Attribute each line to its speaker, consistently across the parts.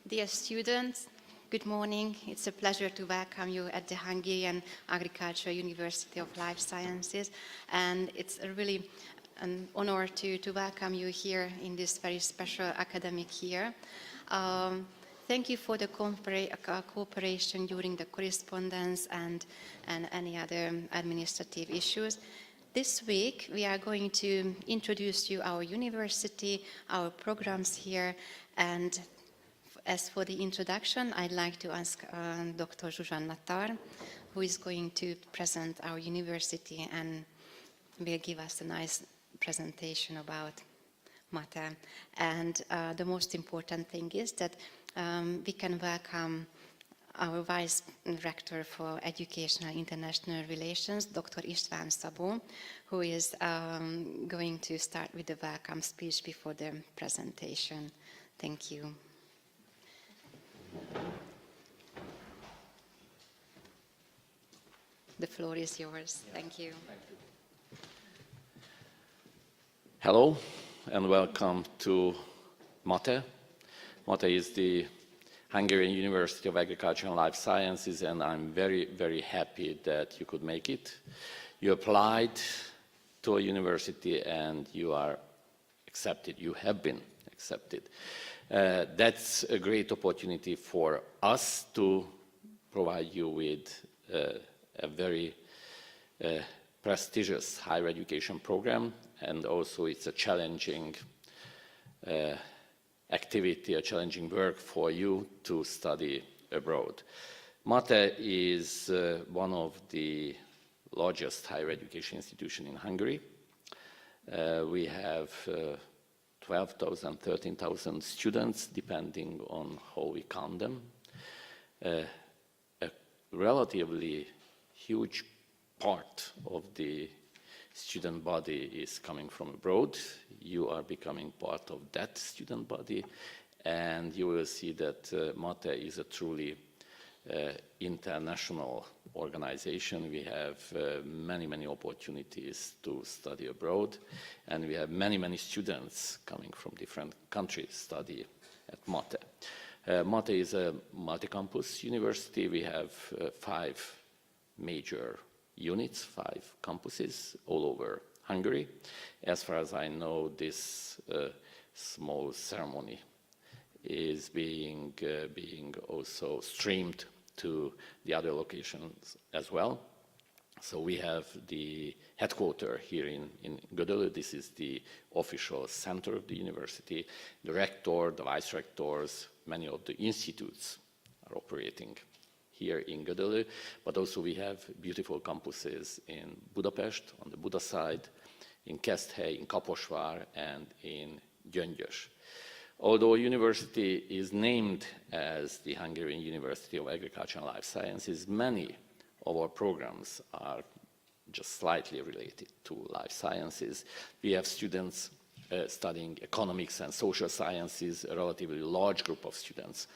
Speaker 1: Dear students, good morning. It's a pleasure to welcome you at the Hungarian Agricultural University of Life Sciences, and it's really an honor to welcome you here in this very special academic year. Thank you for the cooperation during the correspondence and any other administrative issues. This week, we are going to introduce you our university, our programs here, and as for the introduction, I'd like to ask Dr. Zsuzsanna Tar, who is going to present our university and will give us a nice presentation about MATE. And the most important thing is that we can welcome our Vice Rector for Educational International Relations, Dr. István Szabó, who is going to start with the welcome speech before the presentation. Thank you. The floor is yours. Thank you.
Speaker 2: Hello and welcome to MATE. MATE is the Hungarian University of Agriculture and Life Sciences, and I'm very, very happy that you could make it. You applied to a university and you are accepted. You have been accepted. That's a great opportunity for us to provide you with a very prestigious higher education program, and also it's a challenging activity, a challenging work for you to study abroad. MATE is one of the largest higher education institutions in Hungary. We have 12,000, 13,000 students, depending on how we count them. A relatively huge part of the student body is coming from abroad. You are becoming part of that student body, and you will see that MATE is a truly international organization. We have many opportunities to study abroad, and we have many students coming from different countries study at MATE. MATE is a multi-campus university. We have 5 major units, 5 campuses all over Hungary. As far as I know, this small ceremony is being also streamed to the other locations as well. So we have the headquarters here in Gödöllő. This is the official center of the university. The rector, the vice rectors, many of the institutes are operating here in Gödöllő, but also we have beautiful campuses in Budapest, on the Buda side, in Keszthely, in Kaposvár, and in Gyöngyös. Although university is named as the Hungarian University of Agriculture and Life Sciences, many of our programs are just slightly related to life sciences. We have students studying economics and social sciences. A relatively large group of students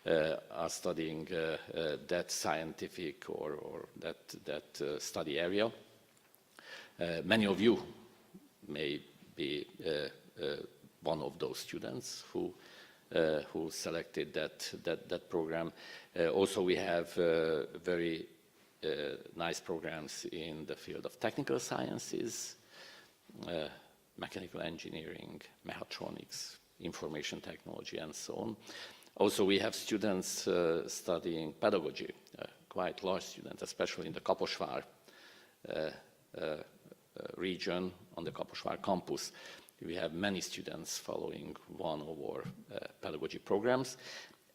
Speaker 2: are studying that scientific or that study area. Many of you may be one of those students who selected that program. Also, we have very nice programs in the field of technical sciences, mechanical engineering, mechatronics, information technology, and so on. Also, we have students studying pedagogy, quite large students, especially in the Kaposvár region, on the Kaposvár campus. We have many students following one of our pedagogy programs,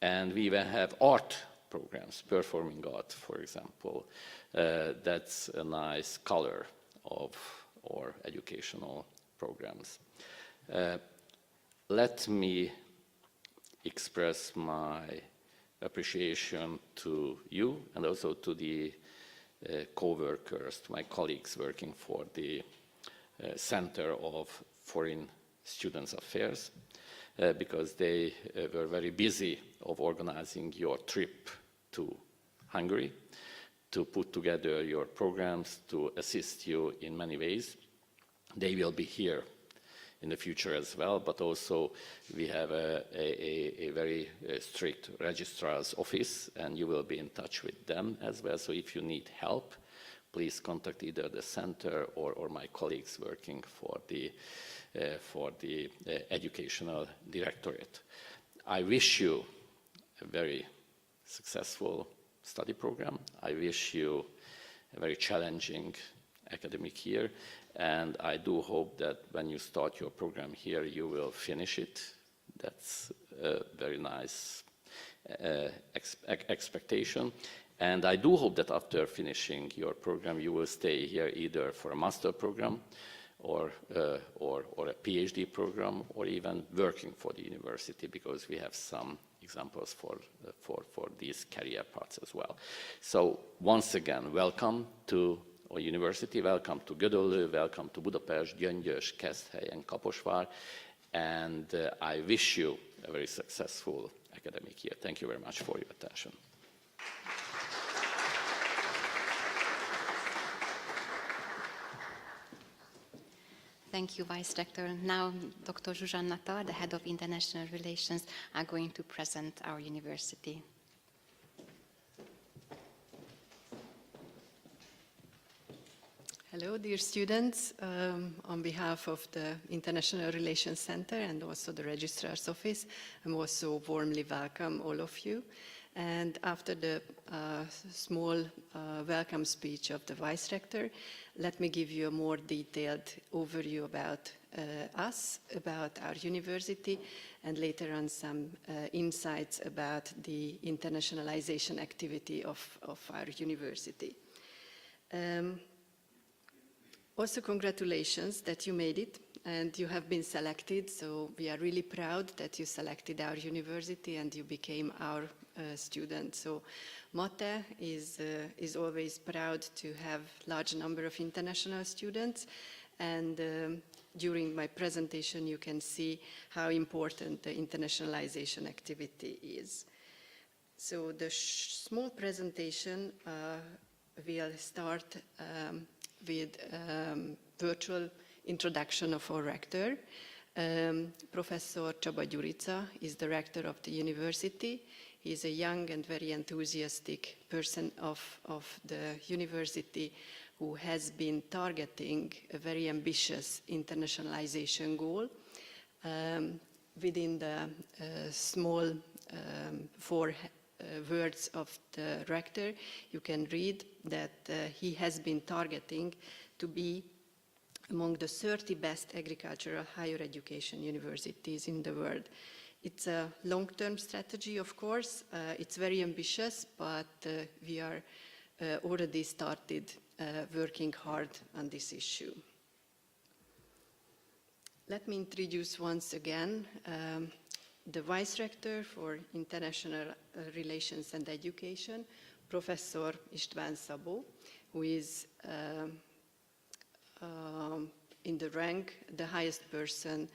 Speaker 2: and we even have art programs, performing art, for example. That's a nice color of our educational programs. Let me express my appreciation to you and also to the co-workers, to my colleagues working for the Center of Foreign Students Affairs, because they were very busy of organizing your trip to Hungary, to put together your programs, to assist you in many ways. They will be here in the future as well, but also we have a very strict registrar's office, and you will be in touch with them as well. So if you need help, please contact either the center or my colleagues working for the educational directorate. I wish you a very successful study program. I wish you a very challenging academic year, and I do hope that when you start your program here, you will finish it. That's a very nice expectation. And I do hope that after finishing your program, you will stay here either for a master program or a PhD program, or even working for the university, because we have some examples for these career paths as well. So once again, welcome to our university, welcome to Gödöllő, welcome to Budapest, Gyöngyös, Keszthely, and Kaposvár, and I wish you a very successful academic year. Thank you very much for your attention.
Speaker 1: Thank you, Vice Rector. Now, Dr. Zsuzsanna Tar, the Head of International Relations, are going to present our university.
Speaker 3: Hello, dear students. On behalf of the International Relations Center and also the Registrar's Office, I'm also warmly welcome all of you. And after the small welcome speech of the Vice Rector, let me give you a more detailed overview about us, about our university, and later on some insights about the internationalization activity of our university. Also, congratulations that you made it and you have been selected. So we are really proud that you selected our university and you became our student. So MATE is always proud to have large number of international students, and during my presentation you can see how important the internationalization activity is. So the small presentation will start with virtual introduction of our rector. Professor Csaba Gyurica is the rector of the university. He is a young and very enthusiastic person of the university who has been targeting a very ambitious internationalization goal. Within the small four words of the rector, you can read that he has been targeting to be among the 30 best agricultural higher education universities in the world. It's a long-term strategy, of course. It's very ambitious, but we are already started working hard on this issue. Let me introduce once again the Vice Rector for International Relations and Education, Professor István Szabó, who is in the rank, the highest person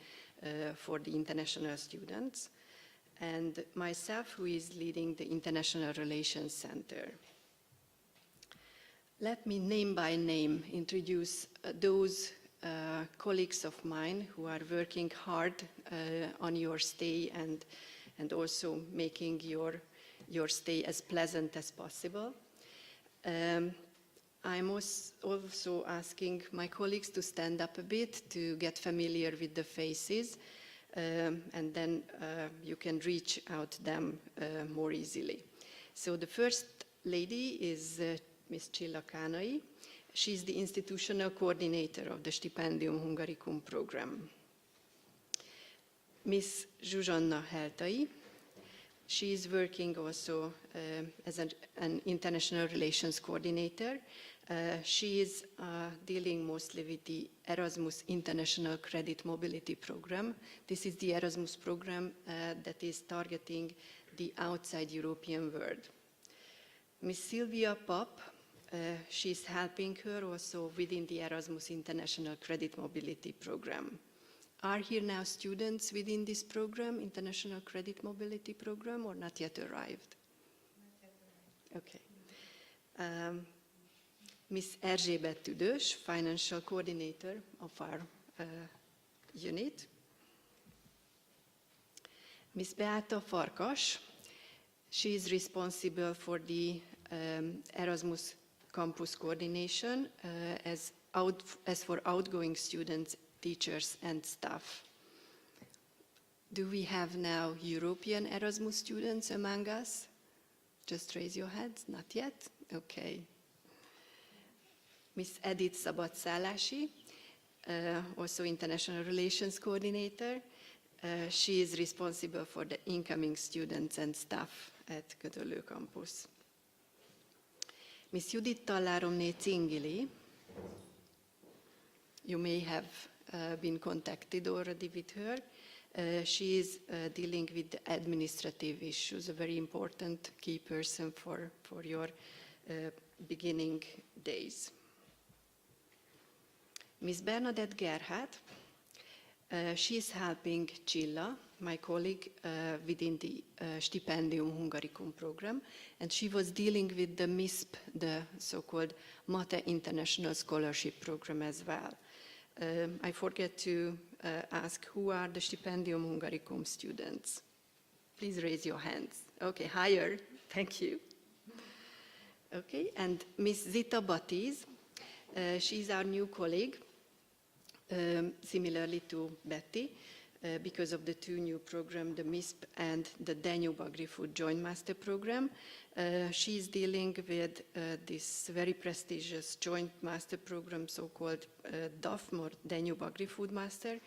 Speaker 3: for the international students, and myself, who is leading the International Relations Center. Let me name by name introduce those colleagues of mine who are working hard on your stay and also making your stay as pleasant as possible. I'm also asking my colleagues to stand up a bit to get familiar with the faces, and then you can reach out to them more easily. So the first lady is Ms. Csilla Kánai. She's the institutional coordinator of the Stipendium Hungaricum program. Ms. Zsuzsanna Heltai. She is working also as an international relations coordinator. She is dealing mostly with the Erasmus International Credit Mobility Program. This is the Erasmus program that is targeting the outside European world. Ms. Sylvia Papp, she's helping her also within the Erasmus International Credit Mobility Program. Are here now students within this program, International Credit Mobility Program, or not yet arrived? Not yet arrived. Okay. Ms. Erzsébet Tüdös, financial coordinator of our unit. Ms. Beata Farkas, she is responsible for the Erasmus campus coordination as for outgoing students, teachers and staff. Do we have now European Erasmus students among us? Just raise your hands. Not yet? Okay. Ms. Edith Szabadszállási, also International Relations Coordinator. She is responsible for the incoming students and staff at Gödöllő campus. Ms. Judit Talláromné Cingili, you may have been contacted already with her. She is dealing with the administrative issues, a very important key person for your beginning days. Ms. Bernadette Gerhardt, she is helping Csilla, my colleague, within the Stipendium Hungaricum program, and she was dealing with the MISP, the so-called MATE International Scholarship Program as well. I forget to ask, who are the Stipendium Hungaricum students? Please raise your hands. Okay, higher. Thank you. Okay, and Ms. Zita Batiz, she's our new colleague, similarly to Betty, because of the two new programs, the MISP and the Danube-Agri-Food Joint Master Program. She's dealing with this very prestigious joint master program, so-called DAFM, or Danube Agri-Food Master.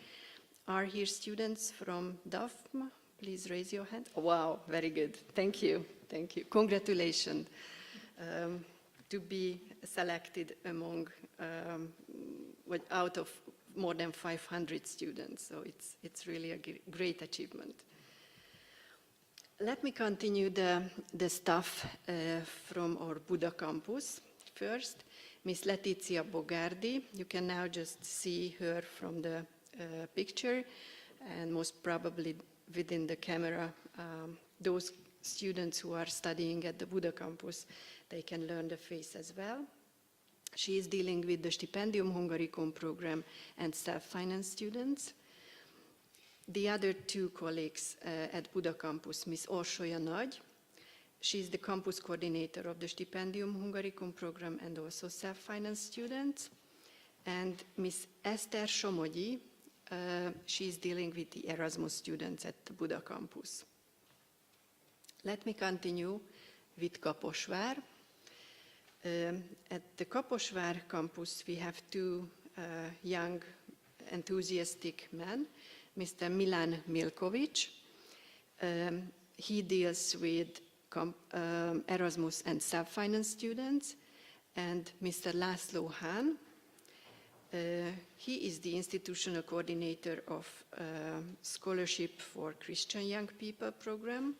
Speaker 3: Are here students from DAFM? Please raise your hand. Oh, wow, very good. Thank you. Thank you. Congratulations to be selected among, out of more than 500 students, so it's really a great achievement. Let me continue the staff from our Buda campus. First, Ms. Letizia Bogardi. You can now just see her from the picture, and most probably within the camera, those students who are studying at the Buda campus, they can learn the face as well. She is dealing with the Stipendium Hungaricum program and self-finance students. The other two colleagues at Buda campus, Ms. Orsolya Nagy, she is the campus coordinator of the Stipendium Hungaricum program and also self-finance students. And Ms. Eszter Somogyi, she is dealing with the Erasmus students at the Buda campus. Let me continue with Kaposvár. At the Kaposvár campus, we have two young, enthusiastic men, Mr. Milan Milkovic. He deals with Erasmus and self-finance students, and Mr. László Hahn. He is the institutional coordinator of Scholarship for Christian Young People program.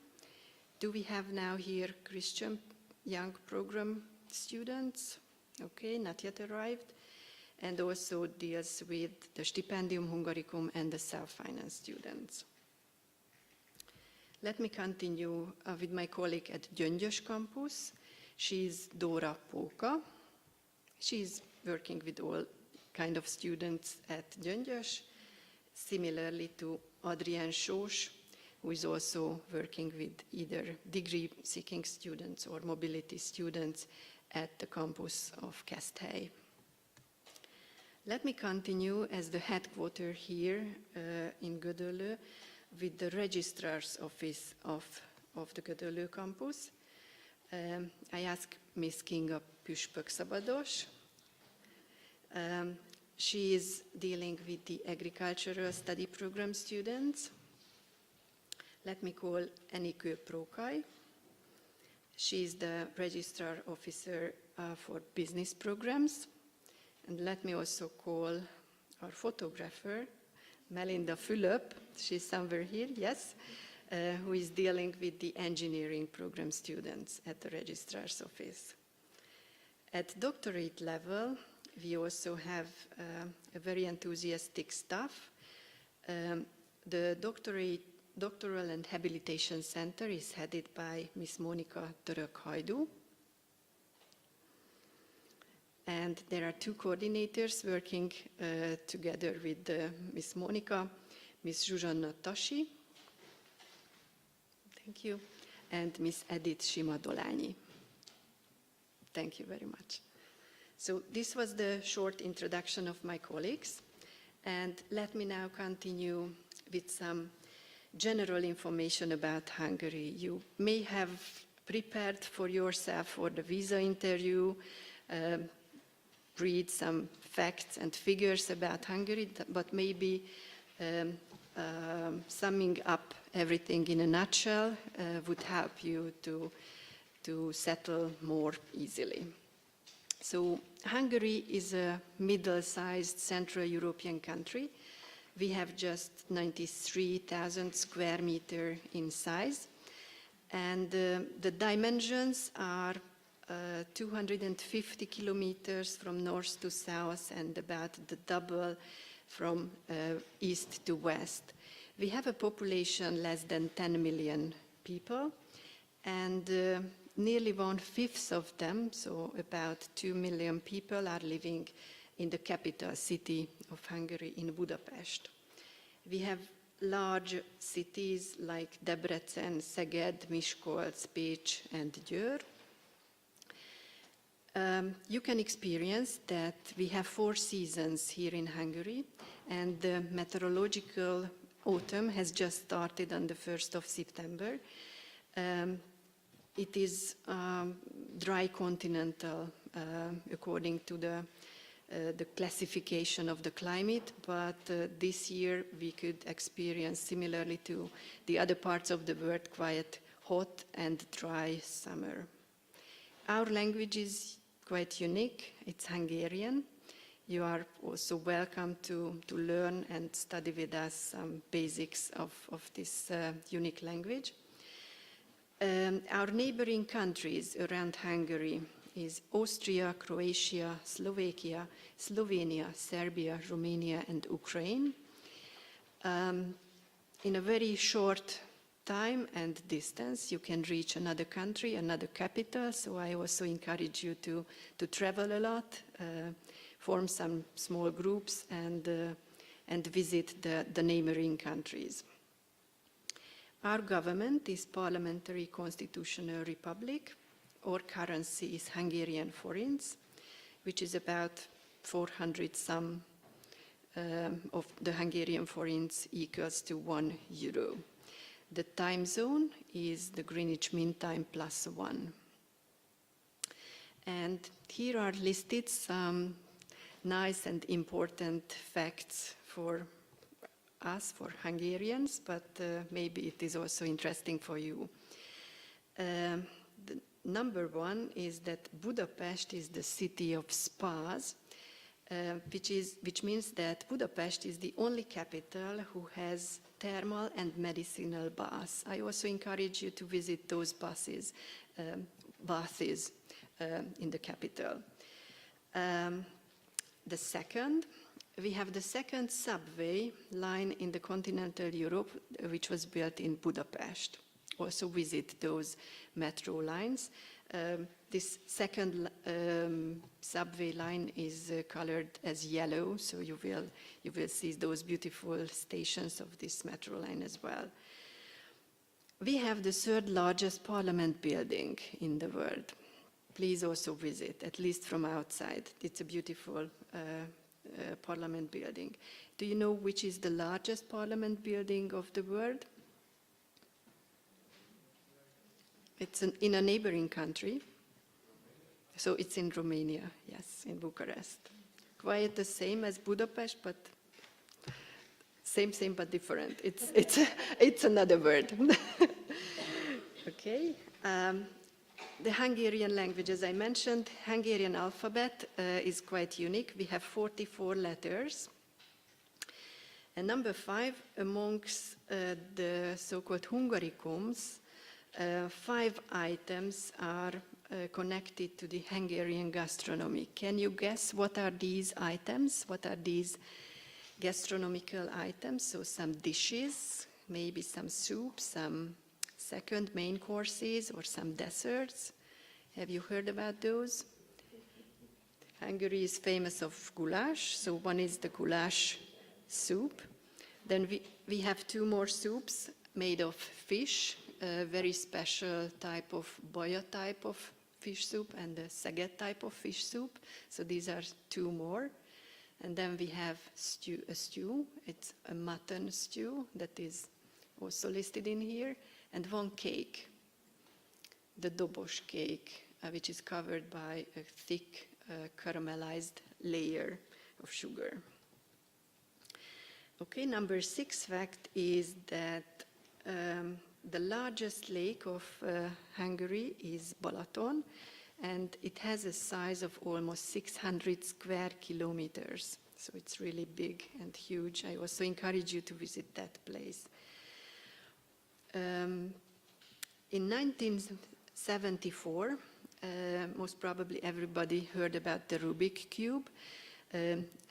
Speaker 3: Do we have now here Christian Young program students? Okay, not yet arrived. And also deals with the Stipendium Hungaricum and the self-finance students. Let me continue with my colleague at Gyöngyös campus. She's Dora Póka. She's working with all kind of students at Gyöngyös, similarly to Adrián Sós, who is also working with either degree-seeking students or mobility students at the campus of Keszthely. Let me continue as the headquarters here in Gödöllő with the registrar's office of the Gödöllő campus. I ask Ms. Kinga Püspök-Szabados. She is dealing with the agricultural study program students. Let me call Enikő Prókai. She is the registrar officer for business programs. And let me also call our photographer, Melinda Fülöp. She's somewhere here, yes, who is dealing with the engineering program students at the registrar's office. At doctorate level, we also have a very enthusiastic staff. The Doctoral and Habilitation Center is headed by Ms. Monika Török-Hajdú. And there are two coordinators working together with Ms. Monika, Ms. Zsuzsanna Tasi, thank you, and Ms. Edith Simadolányi. Thank you very much. So this was the short introduction of my colleagues. And let me now continue with some general information about Hungary. You may have prepared for yourself for the visa interview, read some facts and figures about Hungary, but maybe summing up everything in a nutshell would help you to settle more easily. So Hungary is a middle-sized Central European country. We have just 93,000 square meters in size, and the dimensions are 250 kilometers from north to south and about the double from east to west. We have a population less than 10 million people, and nearly 1/5 of them, so about 2 million people, are living in the capital city of Hungary, in Budapest. We have large cities like Debrecen, Szeged, Miskolc, Pécs, and Győr. You can experience that we have 4 seasons here in Hungary, and the meteorological autumn has just started on the 1st of September. It is dry continental according to the classification of the climate, but this year we could experience, similarly to the other parts of the world, quite hot and dry summer. Our language is quite unique. It's Hungarian. You are also welcome to learn and study with us some basics of this unique language. Our neighboring countries around Hungary is Austria, Croatia, Slovakia, Slovenia, Serbia, Romania, and Ukraine. In a very short time and distance, you can reach another country, another capital, so I also encourage you to travel a lot, form some small groups, and visit the neighboring countries. Our government is parliamentary constitutional republic. Our currency is Hungarian forints, which is about 400 some of the Hungarian forints equals to €1. The time zone is the Greenwich Mean Time +1. And here are listed some nice and important facts for us, for Hungarians, but maybe it is also interesting for you. The number one is that Budapest is the city of spas, which means that Budapest is the only capital who has thermal and medicinal baths. I also encourage you to visit those baths in the capital. We have the second subway line in the continental Europe, which was built in Budapest. Also visit those metro lines. This second subway line is colored as yellow, so you will see those beautiful stations of this metro line as well. We have the 3rd largest parliament building in the world. Please also visit, at least from outside. It's a beautiful parliament building. Do you know which is the largest parliament building of the world? It's in a neighboring country. So it's in Romania, yes, in Bucharest. Quite the same as Budapest, but same but different. It's another word. Okay. The Hungarian language, as I mentioned, Hungarian alphabet is quite unique. We have 44 letters. And number 5, amongst the so-called Hungaricums, 5 items are connected to the Hungarian gastronomy. Can you guess what are these items? What are these gastronomical items? So some dishes, maybe some soup, some second main courses, or some desserts. Have you heard about those? Hungary is famous of goulash, so one is the goulash soup. Then we have two more soups made of fish, a very special type of boya type of fish soup and a Szeged type of fish soup. So these are two more. And then we have a stew. It's a mutton stew that is also listed in here. And one cake, the dobos cake, which is covered by a thick caramelized layer of sugar. Okay, number 6 fact is that the largest lake of Hungary is Balaton, and it has a size of almost 600 square kilometers. So it's really big and huge. I also encourage you to visit that place. In 1974, most probably everybody heard about the Rubik cube.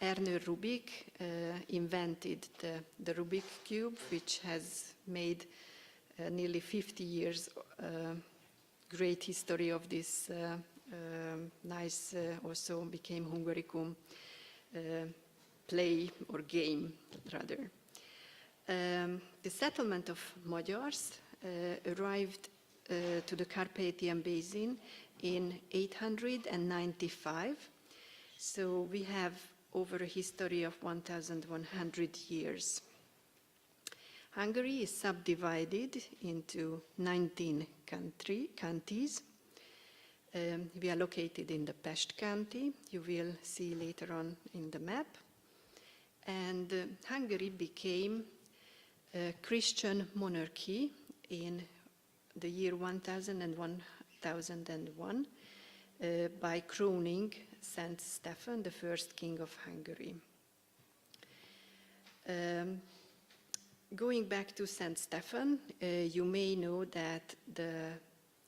Speaker 3: Ernő Rubik invented the Rubik cube, which has made nearly 50 years great history of this nice, also became Hungarikum play or game, rather. The settlement of Magyars arrived to the Carpathian Basin in 895. So we have over a history of 1,100 years. Hungary is subdivided into 19 counties. We are located in the Pest County. You will see later on in the map. And Hungary became a Christian monarchy in the year 1000 and 1001 by crowning Saint Stephen, the first king of Hungary. Going back to Saint Stephen, you may know that the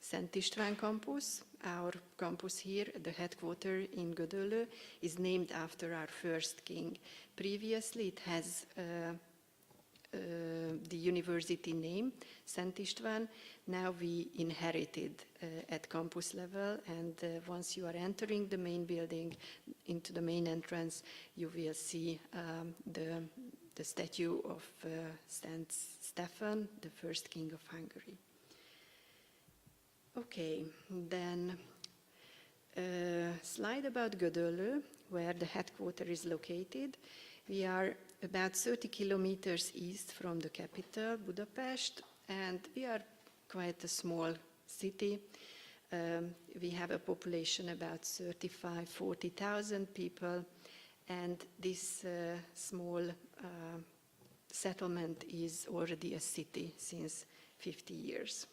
Speaker 3: Szent István campus, our campus here, the headquarters in Gödöllő, is named after our first king. Previously, it has the university name, Szent István. Now we inherited at campus level, and once you are entering the main building, into the main entrance, you will see the statue of Saint Stephen, the first king of Hungary. Okay, then a slide about Gödöllő, where the headquarters is located. We are about 30 kilometers east from the capital, Budapest, and we are quite a small city. We have a population about 40,000 people, and this small settlement is already a city since 50 years.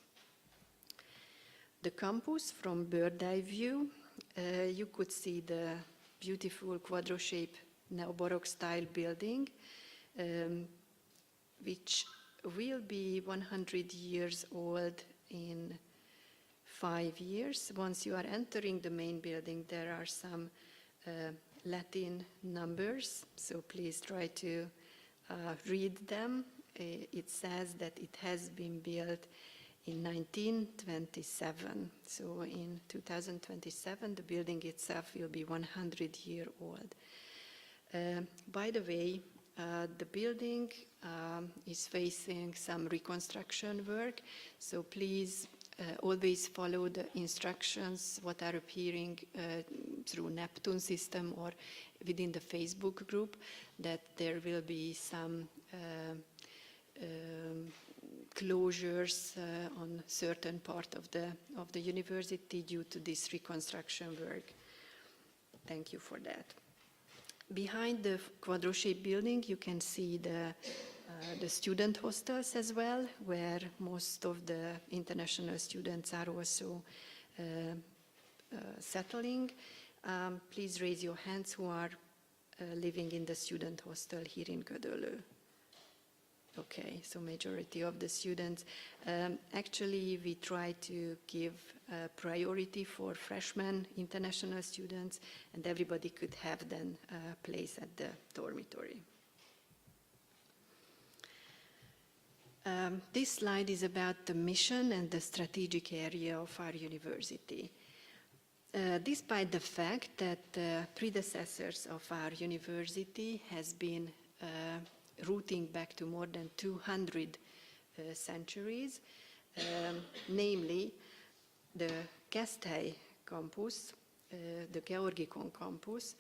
Speaker 3: The campus, from bird eye view, you could see the beautiful quadro-shaped neo-Baroque style building, which will be 100 years old in 5 years. Once you are entering the main building, there are some Latin numbers, so please try to read them. It says that it has been built in 1927. So in 2027, the building itself will be 100 years old. By the way, the building is facing some reconstruction work, so please always follow the instructions what are appearing through Neptune system or within the Facebook group, that there will be some closures on certain part of the university due to this reconstruction work. Thank you for that. Behind the quadro-shaped building, you can see the student hostels as well, where most of the international students are also settling. Please raise your hands who are living in the student hostel here in Gödöllő. Okay, so majority of the students. Actually, we try to give priority for freshmen, international students, and everybody could have then a place at the dormitory. This slide is about the mission and the strategic area of our university. Despite the fact that predecessors of our university has been rooting back to more than 200 centuries, namely the Keszthely campus, the Georgikon campus,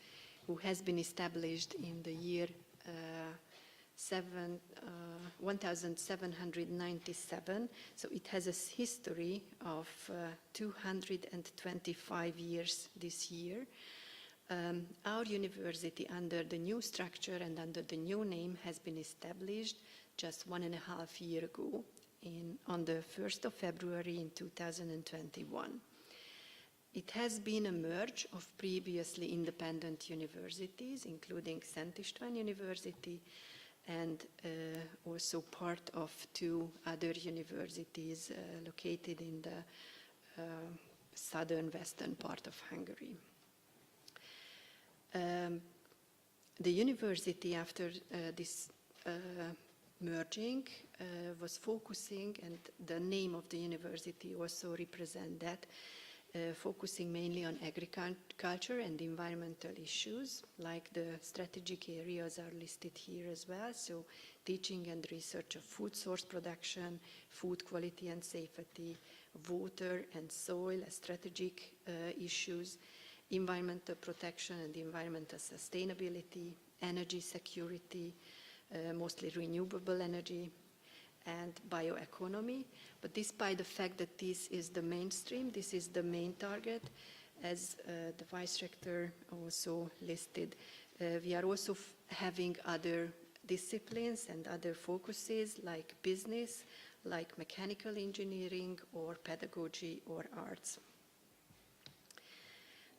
Speaker 3: who has been established in the year 1797. So it has a history of 225 years this year. Our university, under the new structure and under the new name, has been established just 1.5 years ago, on the 1st of February in 2021. It has been a merge of previously independent universities, including Szent István University, and also part of 2 other universities located in the southern western part of Hungary. The university, after this merging, was focusing, and the name of the university also represents that, focusing mainly on agriculture and environmental issues, like the strategic areas are listed here as well. So teaching and research of food source production, food quality and safety, water and soil as strategic issues, environmental protection and environmental sustainability, energy security, mostly renewable energy, and bioeconomy. But despite the fact that this is the mainstream, this is the main target, as the Vice Rector also listed, we are also having other disciplines and other focuses like business, like mechanical engineering or pedagogy or arts.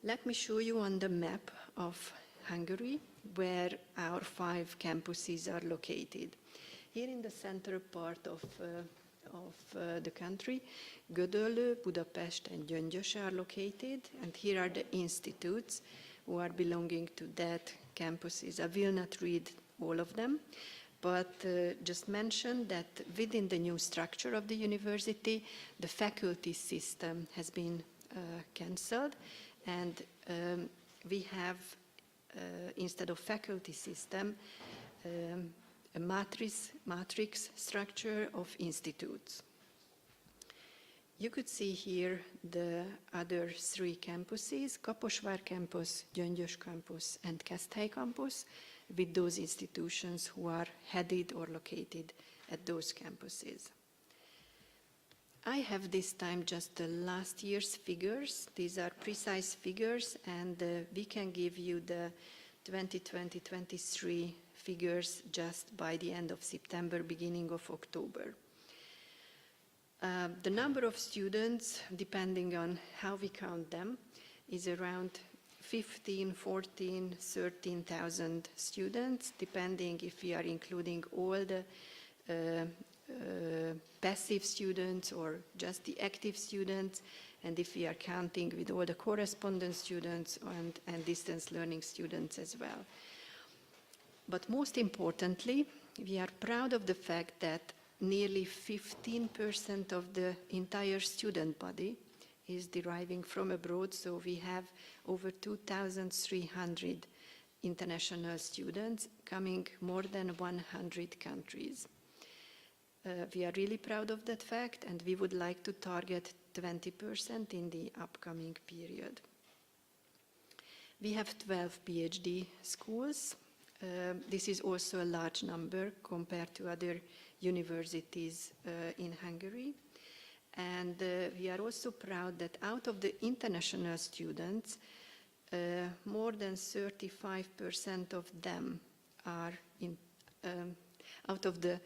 Speaker 3: Let me show you on the map of Hungary where our 5 campuses are located. Here in the center part of the country, Gödöllő, Budapest and Gyöngyös are located, and here are the institutes who are belonging to that campuses. I will not read all of them, but just mention that within the new structure of the university, the faculty system has been cancelled, and we have, instead of faculty system, a matrix structure of institutes. You could see here the other 3 campuses, Kaposvár campus, Gyöngyös campus, and Keszthely campus, with those institutions who are headed or located at those campuses. I have this time just the last year's figures. These are precise figures, and we can give you the 2020-23 figures just by the end of September, beginning of October. The number of students, depending on how we count them, is around 15, 14, 13,000 students, depending if we are including all the passive students or just the active students, and if we are counting with all the correspondence students and distance learning students as well. But most importantly, we are proud of the fact that nearly 15% of the entire student body is deriving from abroad, so we have over 2,300 international students coming more than 100 countries. We are really proud of that fact, and we would like to target 20% in the upcoming period. We have 12 PhD schools. This is also a large number compared to other universities in Hungary. And we are also proud that out of the international students, more than 35% of them are out of the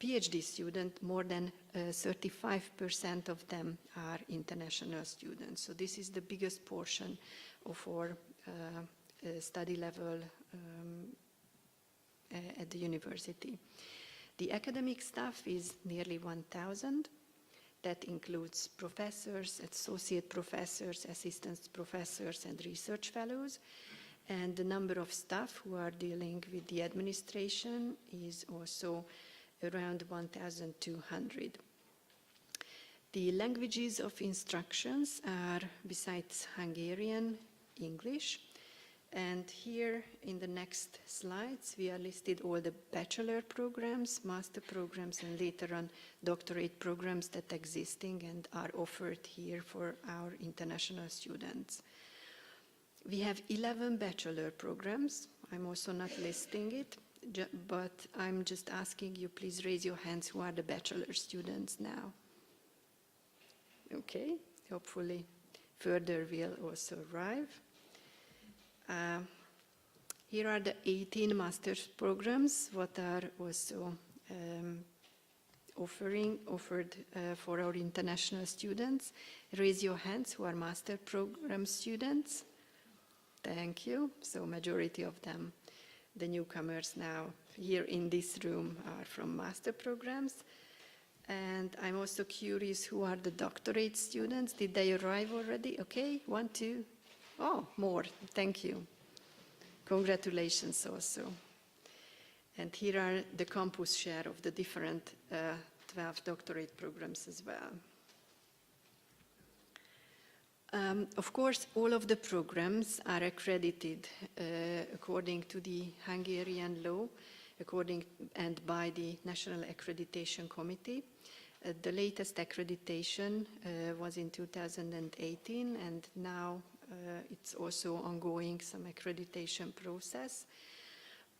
Speaker 3: PhD student, more than 35% of them are international students. So this is the biggest portion of our study level at the university. The academic staff is nearly 1,000. That includes professors, associate professors, assistant professors, and research fellows. And the number of staff who are dealing with the administration is also around 1,200. The languages of instructions are, besides Hungarian, English. And here in the next slides, we are listed all the bachelor programs, master programs, and later on doctorate programs that existing and are offered here for our international students. We have 11 bachelor programs. I'm also not listing it, but I'm just asking you, please raise your hands who are the bachelor students now. Okay, hopefully further will also arrive. Here are the 18 master's programs what are also offered for our international students. Raise your hands who are master program students. Thank you. So majority of them, the newcomers now here in this room, are from master programs. And I'm also curious who are the doctorate students. Did they arrive already? Okay, 1, 2. Oh, more. Thank you. Congratulations also. And here are the campus share of the different 12 doctorate programs as well. Of course, all of the programs are accredited according to the Hungarian law, and by the National Accreditation Committee. The latest accreditation was in 2018, and now it's also ongoing, some accreditation process.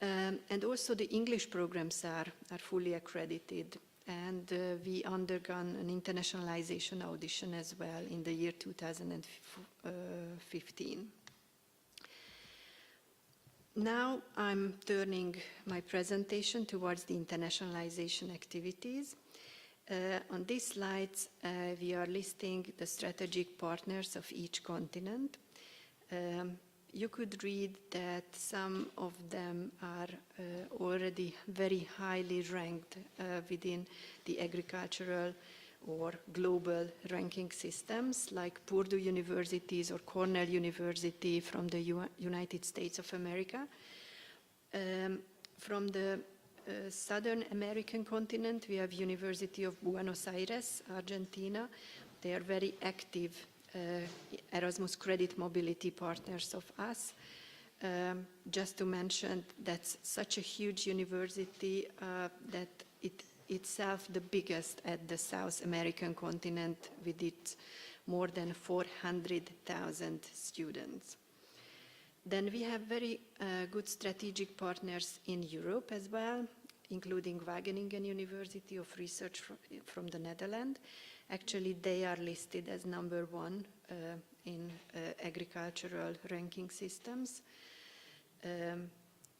Speaker 3: And also the English programs are fully accredited, and we undergone an internationalization audition as well in the year 2015. Now I'm turning my presentation towards the internationalization activities. On these slides, we are listing the strategic partners of each continent. You could read that some of them are already very highly ranked within the agricultural or global ranking systems, like Purdue universities or Cornell University from the United States of America. From the Southern American continent, we have University of Buenos Aires, Argentina. They are very active Erasmus credit mobility partners of us. Just to mention, that's such a huge university that it itself the biggest at the South American continent, with its more than 400,000 students. Then we have very good strategic partners in Europe as well, including Wageningen University of Research from the Netherlands. Actually, they are listed as #1 in agricultural ranking systems.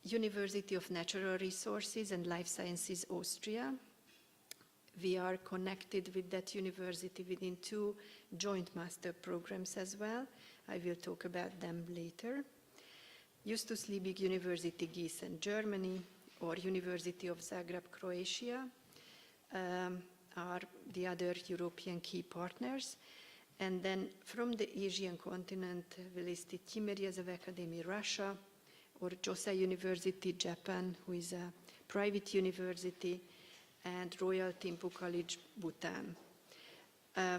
Speaker 3: University of Natural Resources and Life Sciences, Austria. We are connected with that university within 2 joint master programs as well. I will talk about them later. Justus Liebig University, Gießen, Germany, or University of Zagreb, Croatia, are the other European key partners. And then from the Asian continent, we listed Timiryazev Academy, Russia, or Josei University, Japan, who is a private university, and Royal Thimphu College, Bhutan.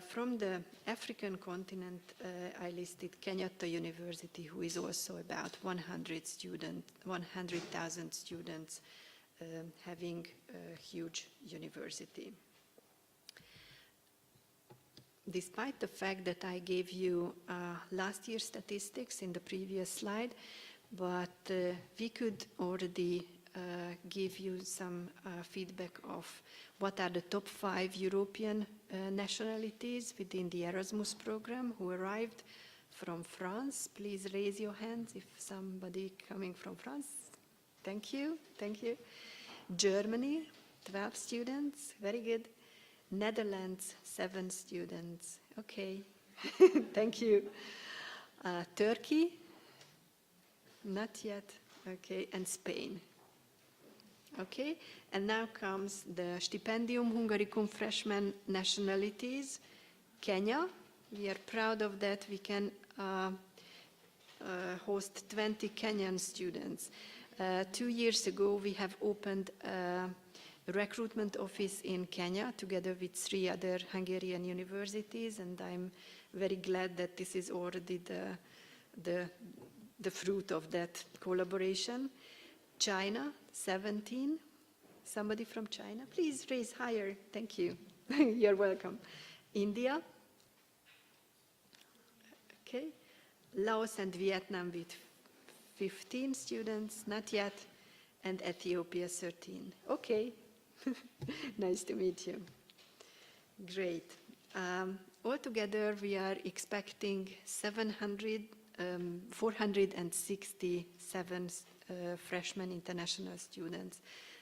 Speaker 3: From the African continent, I listed Kenyatta University, who is also about 100,000 students, having a huge university. Despite the fact that I gave you last year's statistics in the previous slide, but we could already give you some feedback of what are the top 5 European nationalities within the Erasmus program who arrived from France. Please raise your hands if somebody coming from France. Thank you, thank you. Germany, 12 students, very good. Netherlands, 7 students, okay, thank you. Turkey, not yet, okay, and Spain. Okay, and now comes the Stipendium Hungaricum freshman nationalities. Kenya, we are proud of that. We can host 20 Kenyan students. 2 years ago, we have opened a recruitment office in Kenya together with 3 other Hungarian universities, and I'm very glad that this is already the fruit of that collaboration. China, 17. Somebody from China? Please raise higher. Thank you. You're welcome. India. Okay. Laos and Vietnam with 15 students, not yet. And Ethiopia, 13. Okay. Nice to meet you. Great. Altogether, we are expecting 467 freshman international students.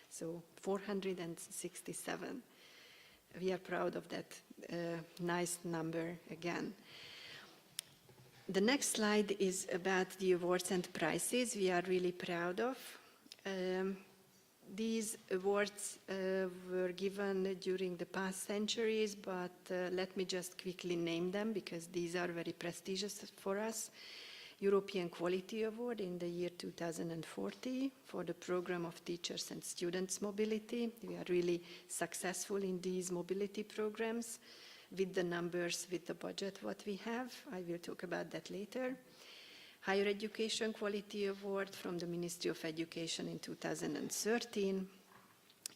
Speaker 3: So 467. We are proud of that nice number again. The next slide is about the awards and prizes we are really proud of. These awards were given during the past centuries, but let me just quickly name them because these are very prestigious for us. European Quality Award in the year 2040 for the program of teachers and students mobility. We are really successful in these mobility programs with the numbers, with the budget what we have. I will talk about that later. Higher Education Quality Award from the Ministry of Education in 2013.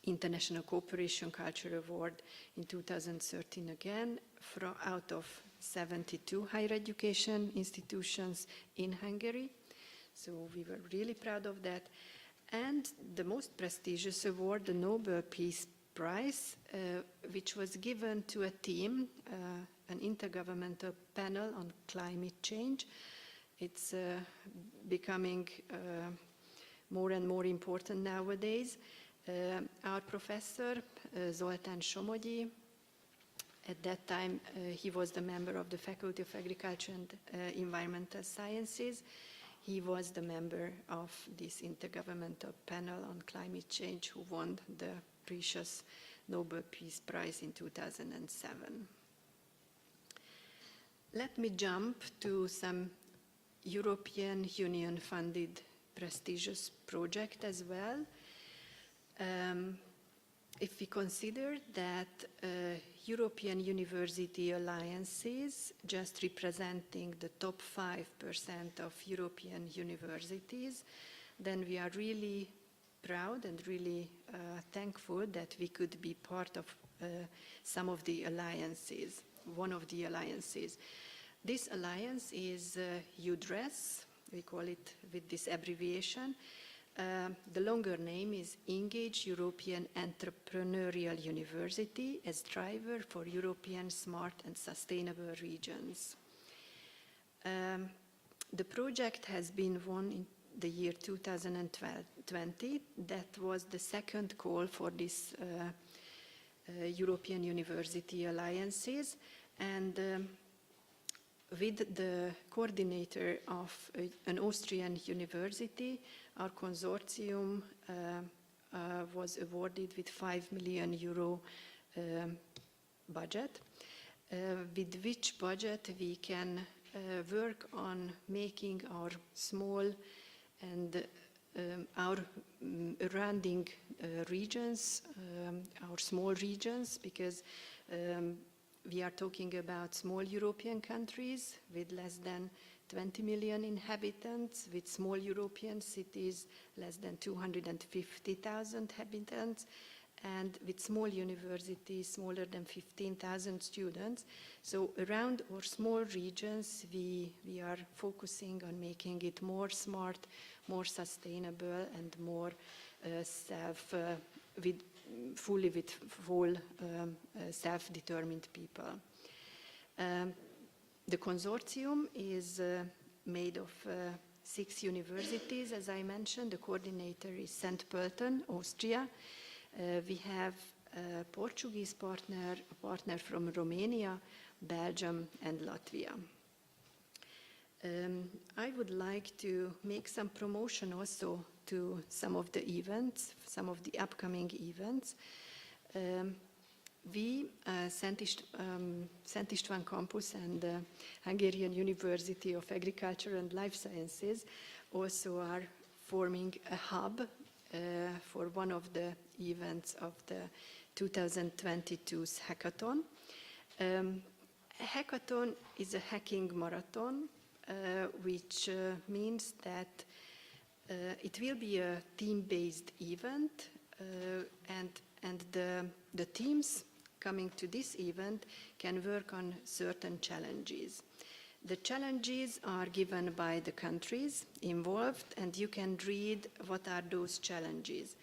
Speaker 3: International Cooperation Culture Award in 2013 again, out of 72 higher education institutions in Hungary. So we were really proud of that. And the most prestigious award, the Nobel Peace Prize, which was given to a team, an intergovernmental panel on climate change. It's becoming more and more important nowadays. Our professor, Zoltán Somogyi, at that time he was the member of the Faculty of Agriculture and Environmental Sciences. He was the member of this intergovernmental panel on climate change who won the precious Nobel Peace Prize in 2007. Let me jump to some European Union funded prestigious project as well. If we consider that European university alliances, just representing the top 5% of European universities, then we are really proud and really thankful that we could be part of some of the alliances, one of the alliances. This alliance is UDRES, we call it with this abbreviation. The longer name is Engage European Entrepreneurial University as driver for European smart and sustainable regions. The project has been won in the year 2020. That was the second call for this European University Alliances. And with the coordinator of an Austrian university, our consortium was awarded with €5 million budget, with which budget we can work on making our small and our surrounding regions, our small regions, because we are talking about small European countries with less than 20 million inhabitants, with small European cities less than 250,000 inhabitants, and with small universities smaller than 15,000 students. So around our small regions, we are focusing on making it more smart, more sustainable, and more full self-determined people. The consortium is made of 6 universities, as I mentioned. The coordinator is St. Pölten, Austria. We have a Portuguese partner, a partner from Romania, Belgium, and Latvia. I would like to make some promotion also to some of the events, some of the upcoming events. We, Szent István Campus and Hungarian University of Agriculture and Life Sciences also are forming a hub for one of the events of the 2022's hackathon. Hackathon is a hacking marathon, which means that it will be a team-based event, and the teams coming to this event can work on certain challenges. The challenges are given by the countries involved, and you can read what are those challenges.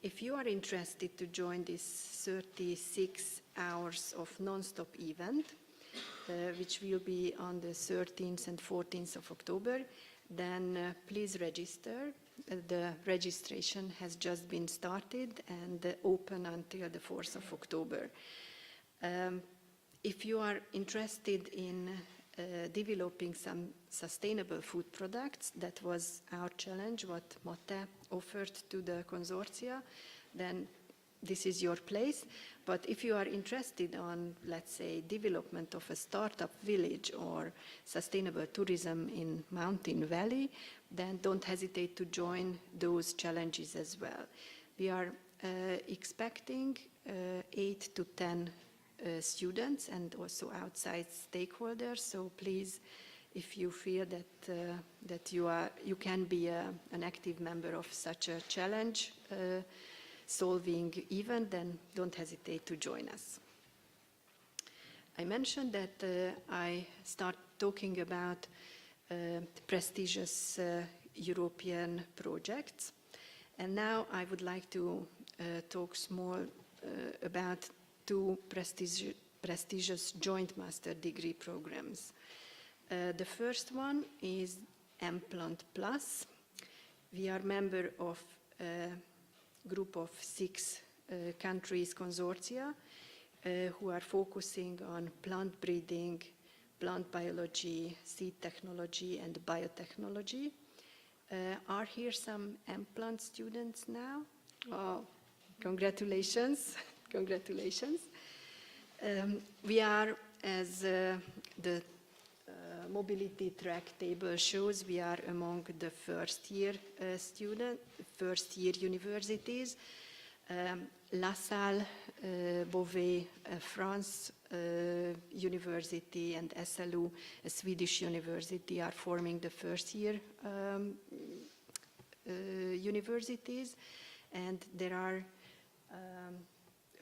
Speaker 3: If you are interested to join this 36 hours of non-stop event, which will be on the 13th and 14th of October, then please register. The registration has just been started and open until the 4th of October. If you are interested in developing some sustainable food products, that was our challenge, what MATE offered to the consortia, then this is your place. But if you are interested on, let's say, development of a startup village or sustainable tourism in Mountain Valley, then don't hesitate to join those challenges as well. We are expecting 8 to 10 students and also outside stakeholders. So please, if you feel that you can be an active member of such a challenge solving event, then don't hesitate to join us. I mentioned that I start talking about prestigious European projects, and now I would like to talk small about two prestigious joint master degree programs. The first one is Implant Plus. We are member of a group of 6 countries consortia who are focusing on plant breeding, plant biology, seed technology, and biotechnology. Are here some implant students now? Oh, congratulations. Congratulations. We are, as the mobility track table shows, we are among the first-year universities. La Salle, Beauvais, France University, and SLU, a Swedish university, are forming the first-year universities, and there are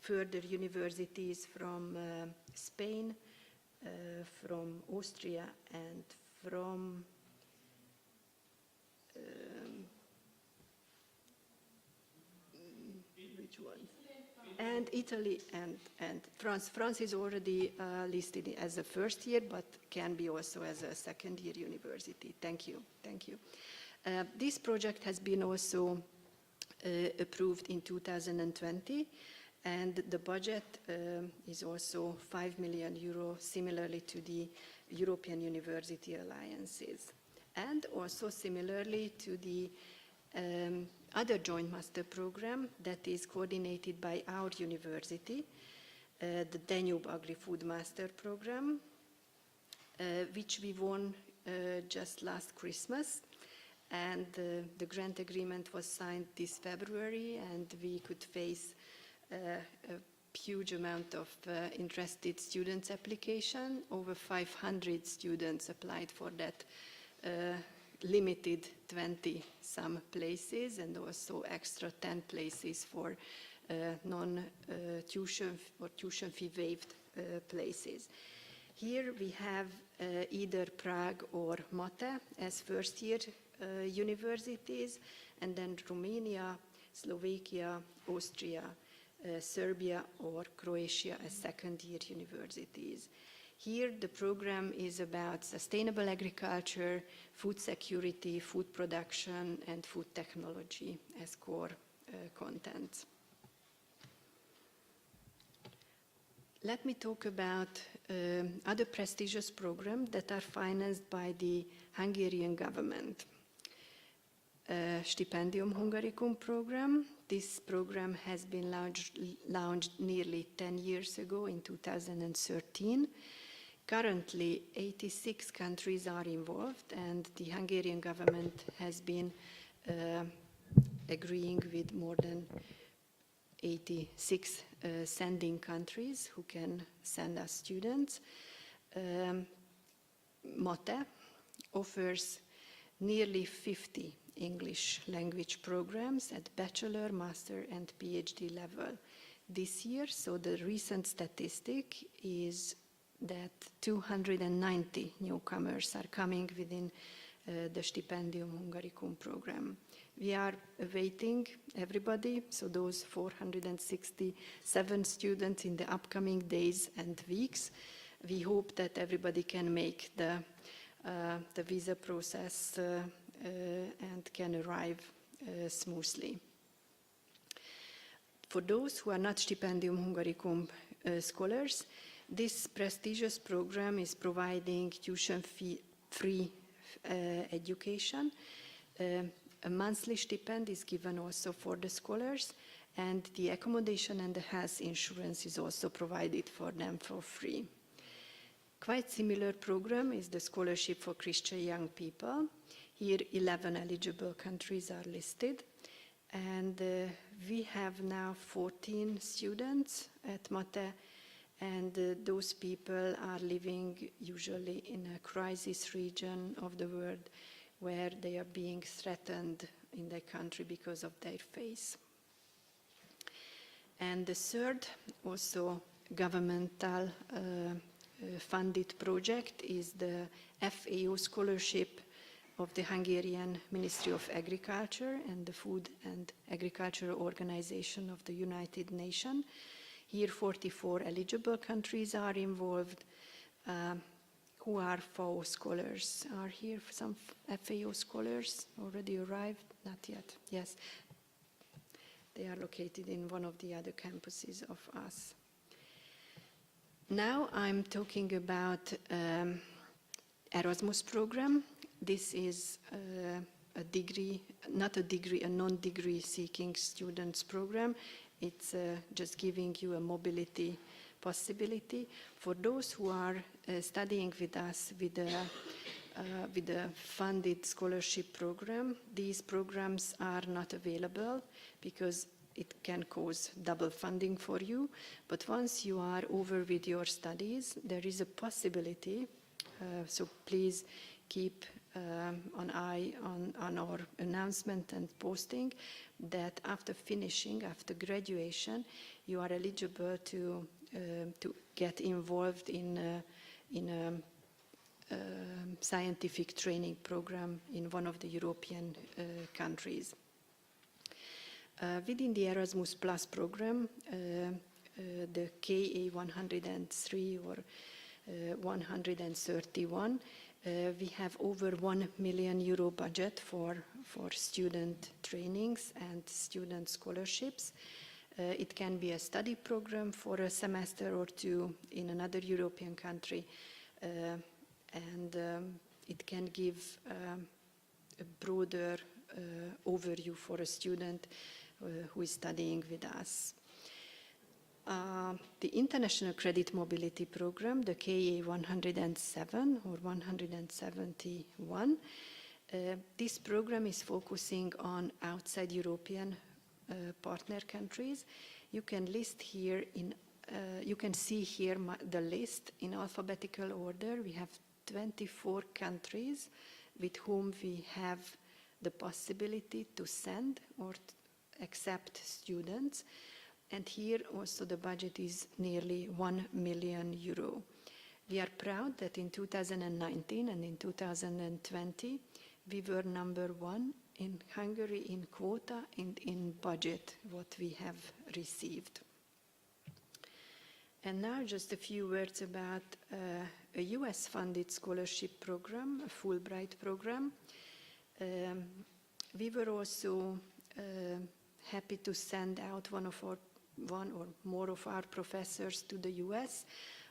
Speaker 3: further universities from Spain, from Austria, and from which one? And Italy and France. France is already listed as a first year, but can be also as a second year university. Thank you, thank you. This project has been also approved in 2020. And the budget is also 5 million euro, similarly to the European University Alliances. And also similarly to the other joint master program that is coordinated by our university, the Danube Agri-Food Master Program, which we won just last Christmas. And the grant agreement was signed this February, and we could face a huge amount of interested students application. Over 500 students applied for that limited 20-some places, and also extra 10 places for non-tuition or tuition fee waived places. Here we have either Prague or MATE as first-year universities, and then Romania, Slovakia, Austria, Serbia, or Croatia as second-year universities. Here the program is about sustainable agriculture, food security, food production, and food technology as core content. Let me talk about other prestigious programs that are financed by the Hungarian government. Stipendium Hungaricum program. This program has been launched nearly 10 years ago in 2013. Currently, 86 countries are involved, and the Hungarian government has been agreeing with more than 86 sending countries who can send us students. MATE offers nearly 50 English language programs at bachelor, master, and PhD level this year. So the recent statistic is that 290 newcomers are coming within the Stipendium Hungaricum program. We are awaiting everybody, so those 467 students in the upcoming days and weeks. We hope that everybody can make the visa process and can arrive smoothly. For those who are not Stipendium Hungaricum scholars, this prestigious program is providing tuition-free education. A monthly stipend is given also for the scholars, and the accommodation and the health insurance is also provided for them for free. Quite similar program is the Scholarship for Christian Young People. Here 11 eligible countries are listed, and we have now 14 students at MATE, and those people are living usually in a crisis region of the world where they are being threatened in their country because of their faith. And the third, also governmental funded project is the FAO scholarship of the Hungarian Ministry of Agriculture and the Food and Agriculture Organization of the United Nations. Here 44 eligible countries are involved. Who are FAO scholars? Are here some FAO scholars already arrived? Not yet. Yes. They are located in one of the other campuses of us. Now I'm talking about Erasmus program. This is a degree, not a degree, a non-degree seeking students program. It's just giving you a mobility possibility. For those who are studying with us with a funded scholarship program, these programs are not available because it can cause double funding for you. But once you are over with your studies, there is a possibility, so please keep an eye on our announcement and posting, that after finishing, after graduation, you are eligible to get involved in a scientific training program in one of the European countries. Within the Erasmus Plus program, the KA 103 or 131, we have over €1 million budget for student trainings and student scholarships. It can be a study program for a semester or two in another European country, and it can give a broader overview for a student who is studying with us. The International Credit Mobility Program, the KA 107 or 171, this program is focusing on outside European partner countries. You can list here you can see here the list in alphabetical order. We have 24 countries with whom we have the possibility to send or accept students. And here also the budget is nearly €1 million. We are proud that in 2019 and in 2020, we were #1 in Hungary in quota and in budget, what we have received. And now just a few words about a US-funded scholarship program, a Fulbright program. We were also happy to send out one or more of our professors to the US,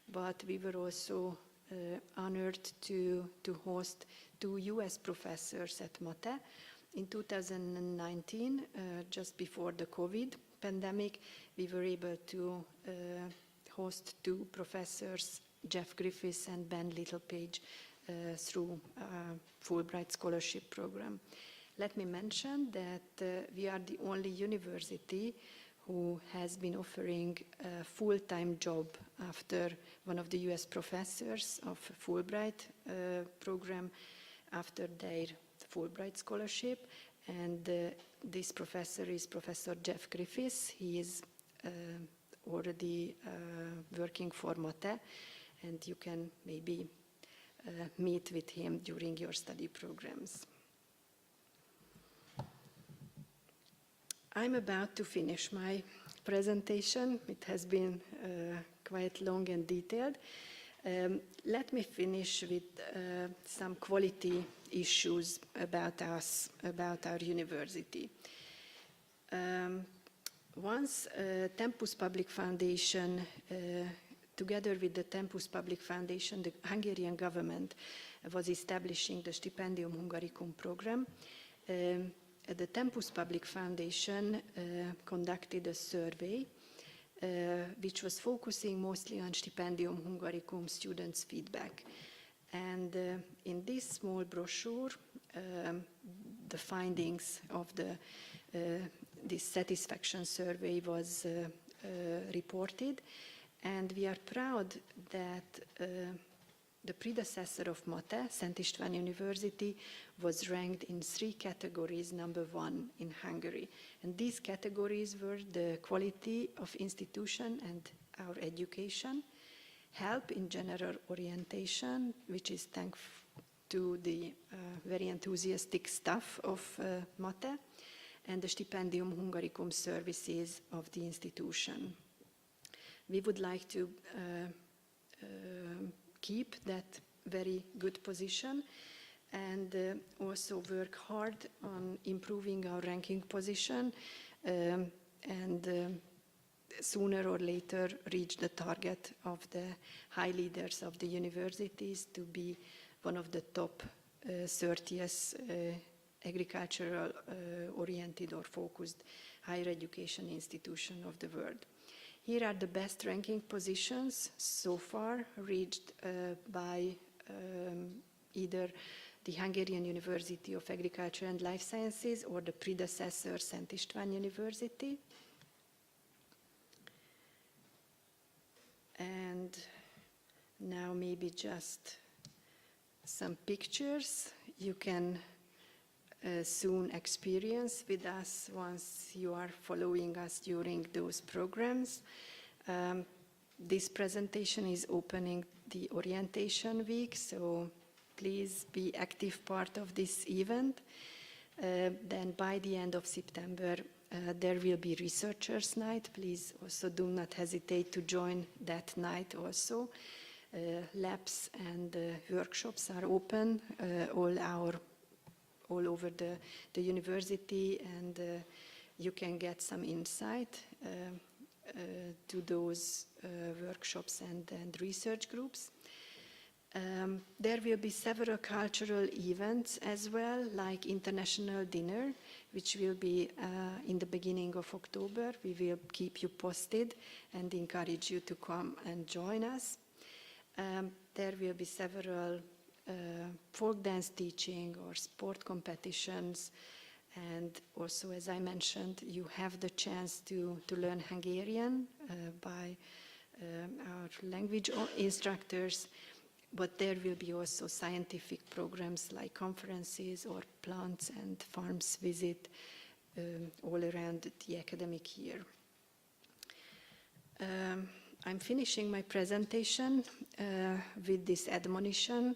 Speaker 3: but we were also honored to host 2 US professors at MATE. In 2019, just before the COVID pandemic, we were able to host 2 professors, Jeff Griffiths and Ben Littlepage, through Fulbright Scholarship Program. Let me mention that we are the only university who has been offering a full-time job after one of the US professors of a Fulbright program after their Fulbright scholarship. And this professor is Professor Jeff Griffiths. He is already working for MATE, and you can maybe meet with him during your study programs. I'm about to finish my presentation. It has been quite long and detailed. Let me finish with some quality issues about us, about our university. Once Tempus Public Foundation, together with the Tempus Public Foundation, the Hungarian government was establishing the Stipendium Hungaricum program. The Tempus Public Foundation conducted a survey which was focusing mostly on Stipendium Hungaricum students' feedback. And in this small brochure, the findings of this satisfaction survey was reported. And we are proud that the predecessor of MATE, Szent István University, was ranked in 3 categories #1 in Hungary. And these categories were the quality of institution and our education, help in general orientation, which is thanks to the very enthusiastic staff of MATE, and the Stipendium Hungaricum services of the institution. We would like to keep that very good position and also work hard on improving our ranking position and sooner or later reach the target of the high leaders of the universities to be one of the top 30th agricultural oriented or focused higher education institution of the world. Here are the best ranking positions so far reached by either the Hungarian University of Agriculture and Life Sciences or the predecessor Szent István University. And now maybe just some pictures you can soon experience with us once you are following us during those programs. This presentation is opening the orientation week, so please be active part of this event. Then by the end of September, there will be Researchers' Night. Please also do not hesitate to join that night also. Labs and workshops are open all over the university, and you can get some insight to those workshops and research groups. There will be several cultural events as well, like International Dinner, which will be in the beginning of October. We will keep you posted and encourage you to come and join us. There will be several folk dance teaching or sport competitions, and also, as I mentioned, you have the chance to learn Hungarian by our language instructors. But there will be also scientific programs like conferences or plants and farms visit all around the academic year. I'm finishing my presentation with this admonition.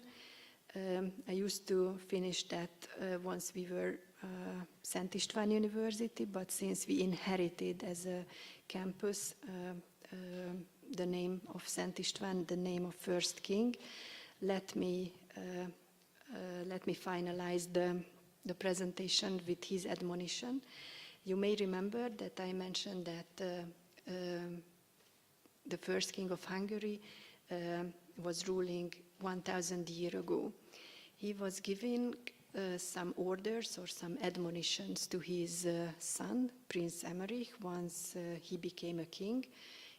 Speaker 3: I used to finish that once we were Szent István University, but since we inherited as a campus the name of Szent István, the name of first king, let me finalize the presentation with his admonition. You may remember that I mentioned that the first king of Hungary was ruling 1,000 years ago. He was giving some orders or some admonitions to his son, Prince Emmerich, once he became a king.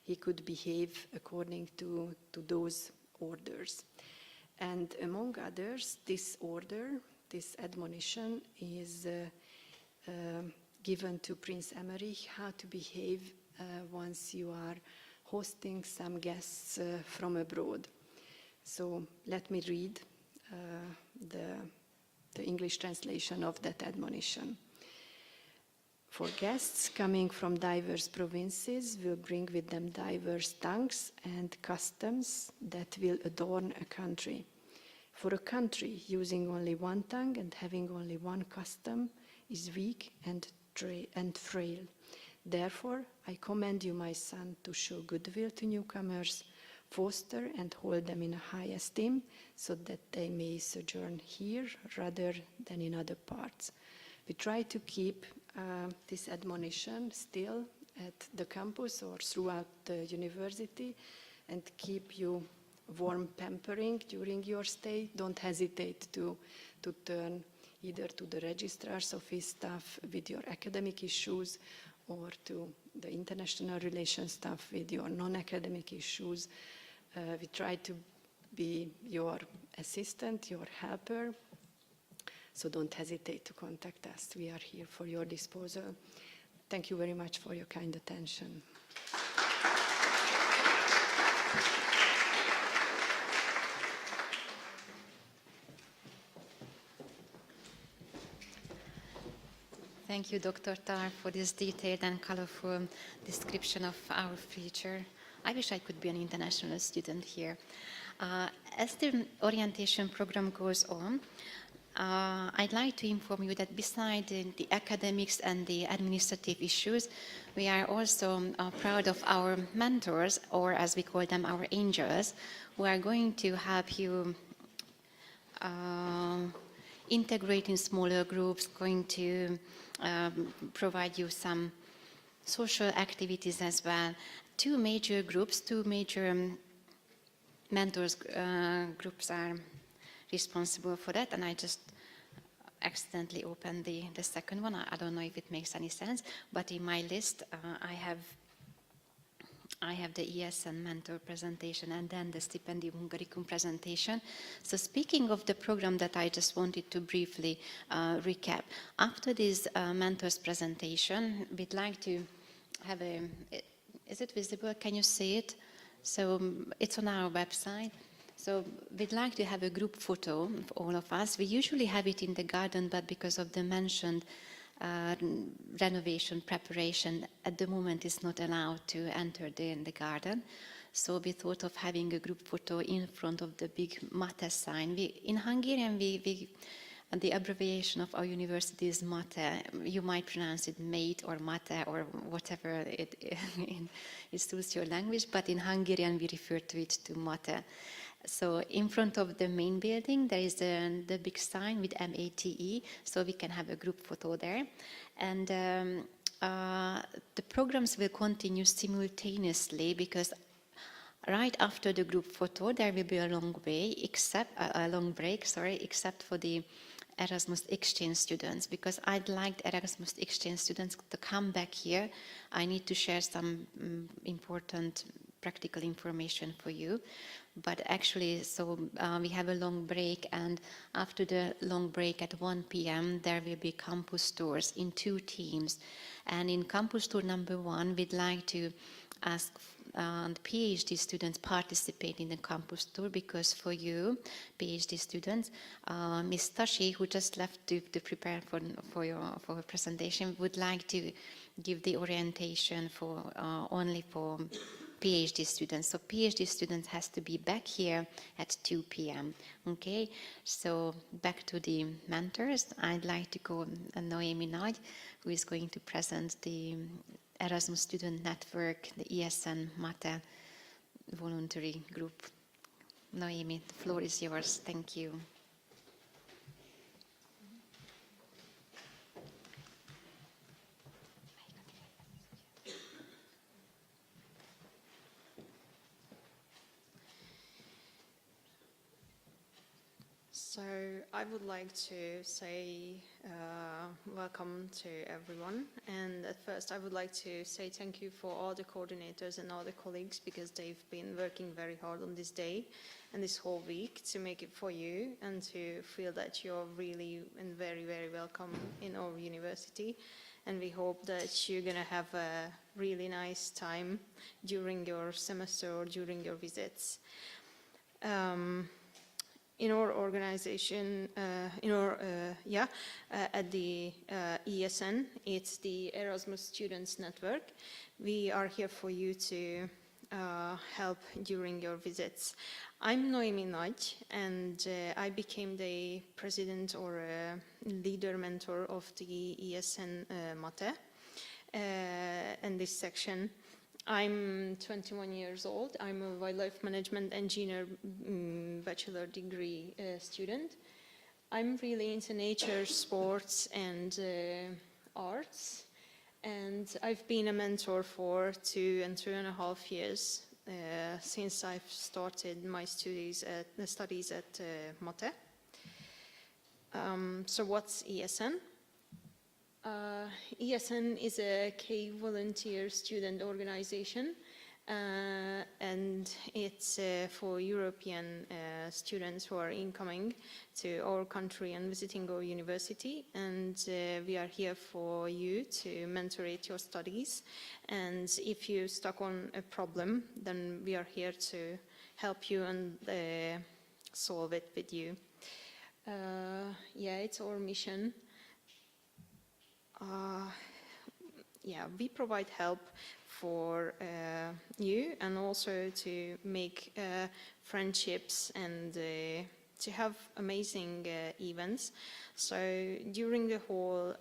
Speaker 3: He could behave according to those orders. And among others, this order this admonition is given to Prince Emmerich, how to behave once you are hosting some guests from abroad. So let me read the English translation of that admonition. For guests coming from diverse provinces will bring with them diverse tongues and customs that will adorn a country. For a country using only one tongue and having only one custom is weak and frail. Therefore, I commend you, my son, to show goodwill to newcomers, foster and hold them in a high esteem, so that they may sojourn here rather than in other parts. We try to keep this admonition still at the campus or throughout the university and keep you warm pampering during your stay. Don't hesitate to turn either to the registrar's office staff with your academic issues or to the international relations staff with your non-academic issues. We try to be your assistant, your helper, so don't hesitate to contact us. We are here for your disposal. Thank you very much for your kind attention.
Speaker 1: Thank you, Dr. Tar, for this detailed and colorful description of our future. I wish I could be an international student here. As the orientation program goes on, I'd like to inform you that beside the academics and the administrative issues, we are also proud of our mentors, or as we call them, our angels, who are going to help you integrate in smaller groups, going to provide you some social activities as well. Two major mentors groups are responsible for that, and I just accidentally opened the second one. I don't know if it makes any sense, but in my list I have the ESN mentor presentation and then the Stipendium Hungaricum presentation. So speaking of the program that I just wanted to briefly recap, after this mentors presentation, we'd like to have is it visible? Can you see it? So it's on our website. So we'd like to have a group photo of all of us. We usually have it in the garden, but because of the mentioned renovation preparation, at the moment it's not allowed to enter the garden. So we thought of having a group photo in front of the big MATE sign. In Hungarian, the abbreviation of our university is MATE. You might pronounce it MATE or MATE or whatever it suits your language, but in Hungarian we refer to it to MATE. So in front of the main building there is the big sign with MATE, so we can have a group photo there. And the programs will continue simultaneously, because right after the group photo there will be a long break, except for the Erasmus exchange students, because I'd like Erasmus exchange students to come back here. I need to share some important practical information for you. But actually, so we have a long break, and after the long break at 1 p.m. there will be campus tours in 2 teams. And in campus tour number 1, we'd like to ask the PhD students participate in the campus tour, because for you, PhD students, Ms. Tashi, who just left to prepare for her presentation, would like to give the orientation for only for PhD students. So PhD students has to be back here at 2 p.m. Okay, so back to the mentors. I'd like to go Noémi Nagy, who is going to present the Erasmus Student Network, the ESN MATE voluntary group. Noémi, the floor is yours. Thank you.
Speaker 4: So I would like to say welcome to everyone, and at first I would like to say thank you for all the coordinators and all the colleagues, because they've been working very hard on this day and this whole week to make it for you and to feel that you're really and very, very welcome in our university. And we hope that you're going to have a really nice time during your semester or during your visits. In our organization, at the ESN, it's the Erasmus Students Network. We are here for you to help during your visits. I'm Noemi Nagy, and I became the president or leader mentor of the ESN MATE in this section. I'm 21 years old. I'm a wildlife management engineer bachelor degree student. I'm really into nature, sports, and arts. And I've been a mentor for 2.5 years since I've started my studies at MATE. So what's ESN? ESN is a K volunteer student organization, and it's for European students who are incoming to our country and visiting our university, and we are here for you to mentorate your studies. And if you're stuck on a problem, then we are here to help you and solve it with you. It's our mission. We provide help for you, and also to make friendships and to have amazing events. So during the whole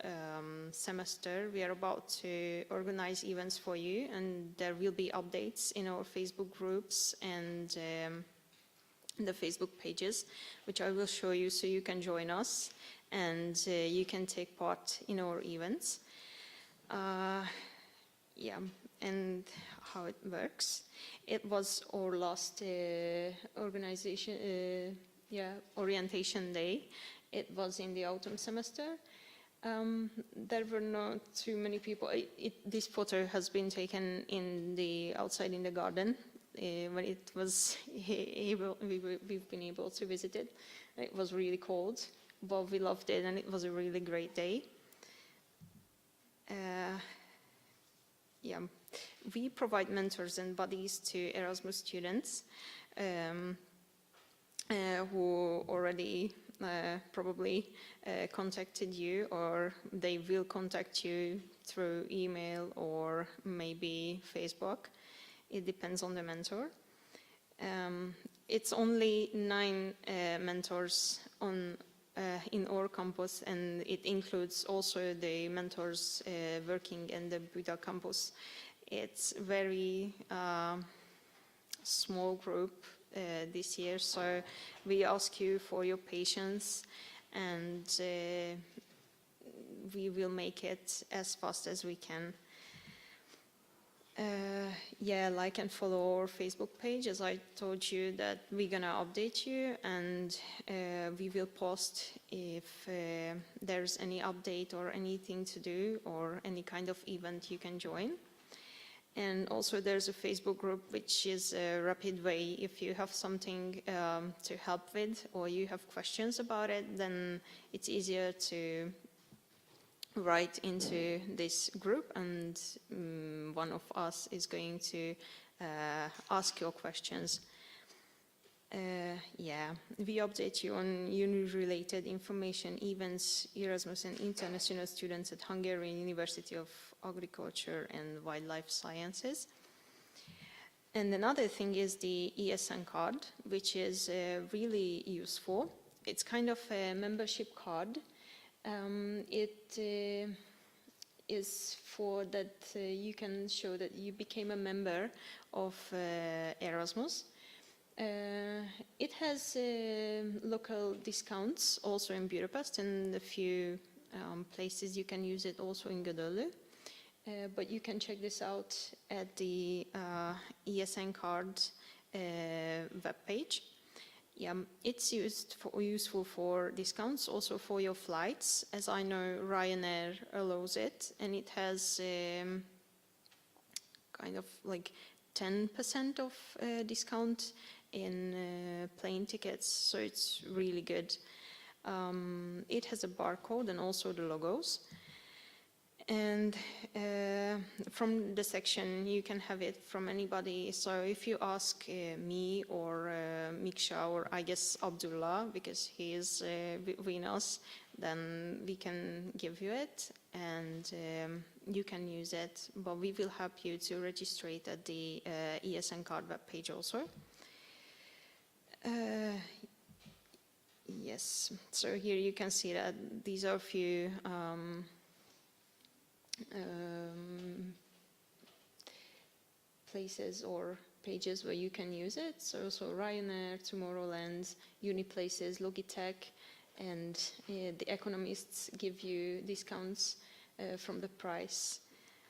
Speaker 4: semester, we are about to organize events for you, and there will be updates in our Facebook groups and the Facebook pages, which I will show you so you can join us and you can take part in our events. And how it works. It was our last orientation day. It was in the autumn semester. There were not too many people. This photo has been taken outside in the garden when it was we've been able to visit it. It was really cold, but we loved it, and it was a really great day. We provide mentors and buddies to Erasmus students who already probably contacted you, or they will contact you through email or maybe Facebook. It depends on the mentor. It's only 9 mentors in our campus, and it includes also the mentors working in the Buda campus. It's a very small group this year, so we ask you for your patience, and we will make it as fast as we can. Like and follow our Facebook page. As I told you, that we're gonna update you, and we will post if there's any update or anything to do or any kind of event you can join. And also there's a Facebook group, which is a rapid way. If you have something to help with, or you have questions about it, then it's easier to write into this group, and one of us is going to ask your questions. We update you on uni-related information, events, Erasmus and international students at Hungarian University of Agriculture and Wildlife Sciences. And another thing is the ESN card, which is really useful. It's kind of a membership card. It is for that you can show that you became a member of Erasmus. It has local discounts also in Budapest, and a few places you can use it also in Gödöllő. But you can check this out at the ESN card webpage. Yeah, it's useful for discounts, also for your flights, as I know Ryanair allows it, and it has kind of like 10% of discount in plane tickets, so it's really good. It has a barcode and also the logos. And from the section, you can have it from anybody. So if you ask me or Miksha or I guess Abdullah, because he is between us, then we can give you it and you can use it. But we will help you to register it at the ESN card webpage also. Yes, so here you can see that these are a few places or pages where you can use it. So Ryanair, Tomorrowland, Uniplaces, Logitech, and the economists give you discounts from the price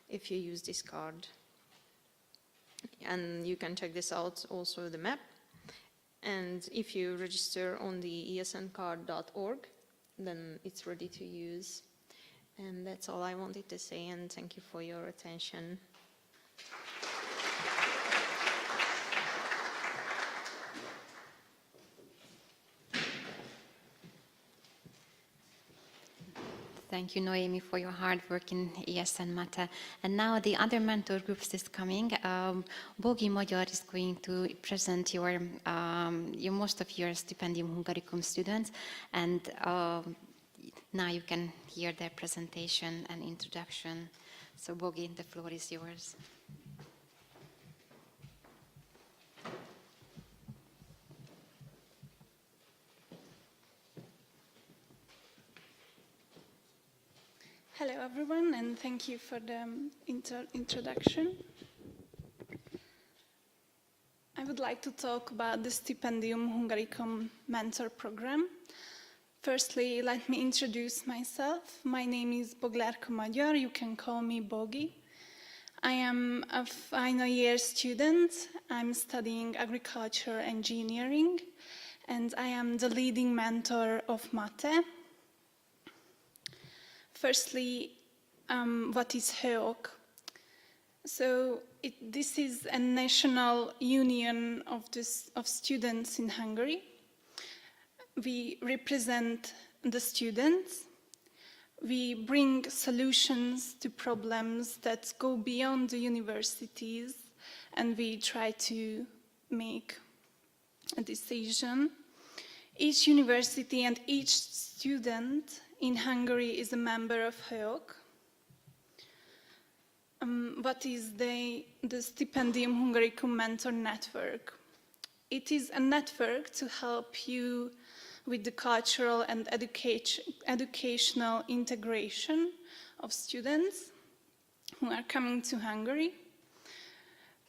Speaker 4: if you use this card. And you can check this out, also the map. And if you register on the esncard.org, then it's ready to use. And that's all I wanted to say, and thank you for your attention.
Speaker 1: Thank you, Noemi, for your hard work in ESN MATE. And now the other mentor groups is coming. Bogi Magyar is going to present your most of your Stipendium Hungaricum students, and now you can hear their presentation and introduction. So Bogi, the floor is yours.
Speaker 5: Hello everyone, and thank you for the introduction. I would like to talk about the Stipendium Hungaricum Mentor Program. Firstly, let me introduce myself. My name is Boglárka Magyar. You can call me Bogi. I am a final year student. I'm studying agriculture engineering, and I am the leading mentor of MATE. Firstly, what is HÖOK? So this is a national union of students in Hungary. We represent the students. We bring solutions to problems that go beyond the universities, and we try to make a decision. Each university and each student in Hungary is a member of HÖOK. What is the Stipendium Hungaricum Mentor Network? It is a network to help you with the cultural and educational integration of students who are coming to Hungary.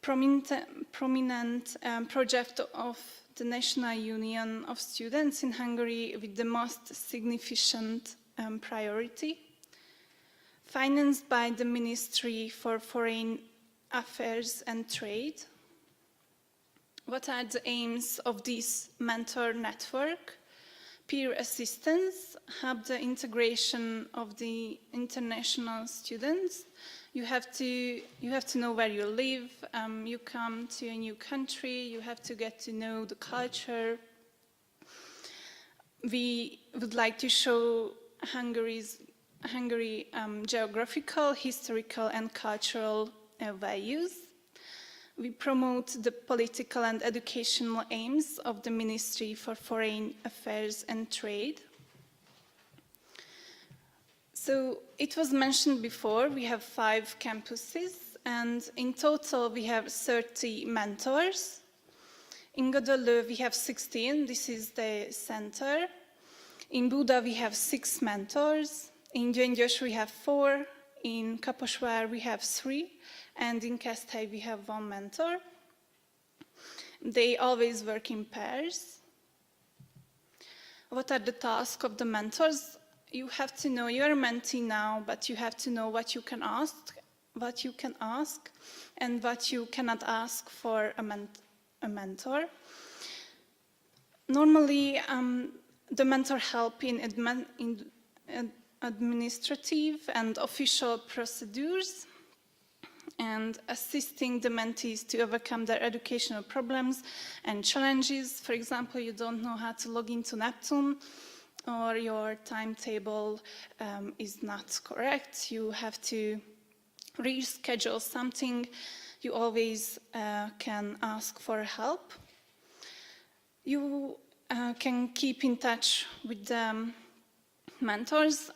Speaker 5: Prominent project of the National Union of Students in Hungary with the most significant priority, financed by the Ministry for Foreign Affairs and Trade. What are the aims of this mentor network? Peer assistance, help the integration of the international students. You have to know where you live. You come to a new country. You have to get to know the culture. We would like to show Hungary geographical, historical, and cultural values. We promote the political and educational aims of the Ministry for Foreign Affairs and Trade. So it was mentioned before, we have 5 campuses, and in total we have 30 mentors. In Gödöllő we have 16, this is the center. In Buda we have 6 mentors. In Gyöngyös we have 4. In Kaposvár we have 3. And in Keszthely we have 1 mentor. They always work in pairs. What are the tasks of the mentors? You have to know, you're a mentee now, but you have to know what you can ask, and what you cannot ask for a mentor. normally, the mentor help in administrative and official procedures and assisting the mentees to overcome their educational problems and challenges. For example, you don't know how to log into Neptune, or your timetable is not correct. You have to reschedule something. You always can ask for help. You can keep in touch with the mentors.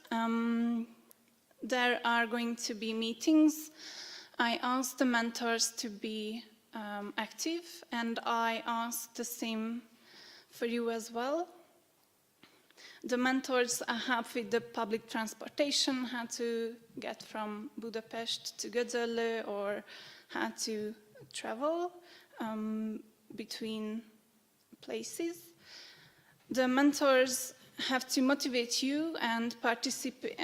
Speaker 5: There are going to be meetings. I asked the mentors to be active, and I asked the same for you as well. The mentors help with the public transportation, how to get from Budapest to Gödöllő, or how to travel between places. The mentors have to motivate you and participate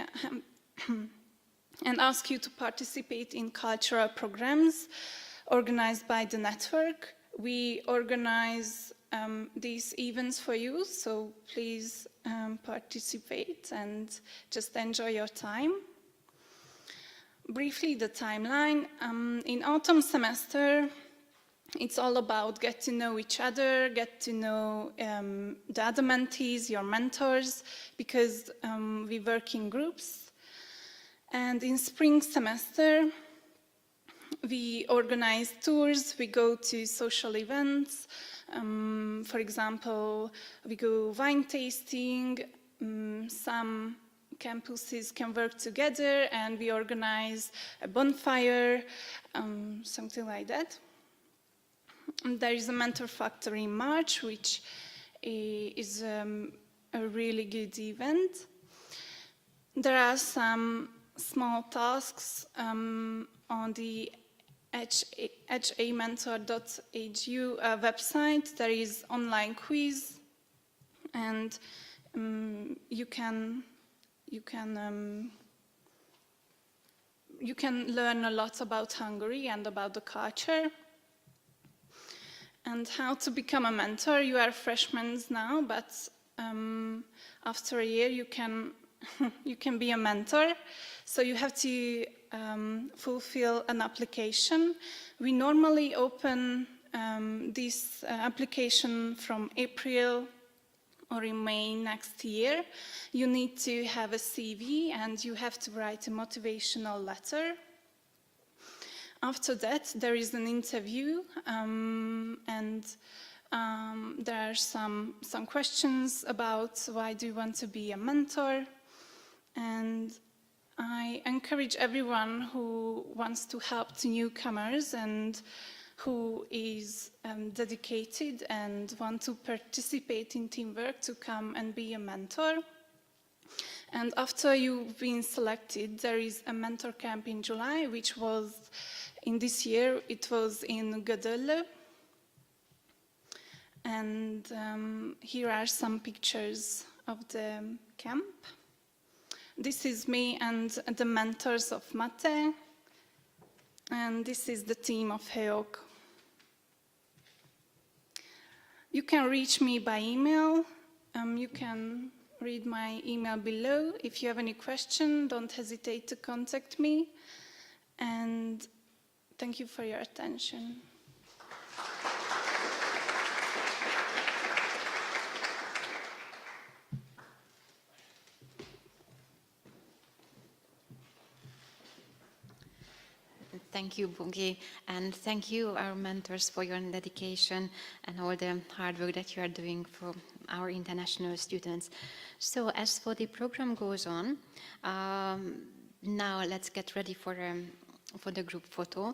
Speaker 5: and ask you to participate in cultural programs organized by the network. We organize these events for you, so please participate and just enjoy your time. Briefly, the timeline. In autumn semester, it's all about get to know each other, get to know the other mentees, your mentors, because we work in groups. And in spring semester, we organize tours, we go to social events. For example, we go wine tasting. Some campuses can work together and we organize a bonfire, something like that. And there is a mentor factory in March, which is a really good event. There are some small tasks on the MATE-IIG website. There is online quiz, and you can learn a lot about Hungary and about the culture. And how to become a mentor. You are freshmen now, but after a year you can be a mentor. So you have to fulfill an application. We normally open this application from April or in May next year. You need to have a CV and you have to write a motivational letter. After that, there is an interview, and there are some questions about why do you want to be a mentor. And I encourage everyone who wants to help the newcomers and who is dedicated and want to participate in teamwork to come and be a mentor. And after you've been selected, there is a mentor camp in July, which was in this year, it was in Gödöllő. And here are some pictures of the camp. This is me and the mentors of MATE. And this is the team of HEOG. You can reach me by email. You can read my email below. If you have any question, don't hesitate to contact me. And thank you for your attention.
Speaker 1: Thank you, Bogi, and thank you, our mentors, for your dedication and all the hard work that you are doing for our international students. So as for the program goes on, now let's get ready for the group photo.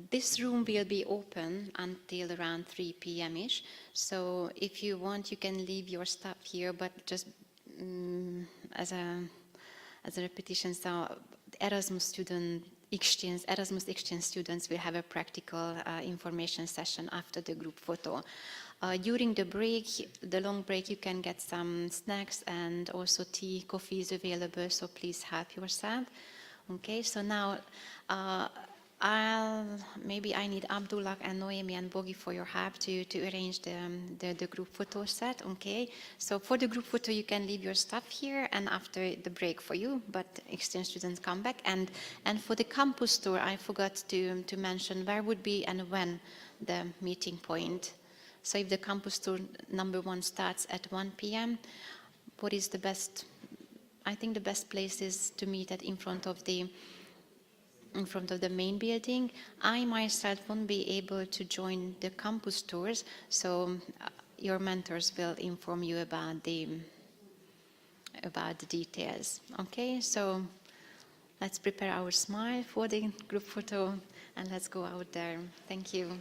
Speaker 1: This room will be open until around 3 p.m.-ish. So if you want, you can leave your stuff here, but just as a repetition, so Erasmus exchange students will have a practical information session after the group photo. During the break, the long break, you can get some snacks and also tea, coffee is available, so please help yourself. Okay, so now Maybe I need Abdullah and Noemi and Bogi for your help to arrange the group photo set, okay? So for the group photo, you can leave your stuff here, and after the break for you, but exchange students come back. And for the campus tour, I forgot to mention where would be and when the meeting point. So if the campus tour #1 starts at 1 p.m., what is the best? I think the best place is to meet in front of the main building. I myself won't be able to join the campus tours, so your mentors will inform you about the details. Okay, so let's prepare our smile for the group photo and let's go out there. Thank you.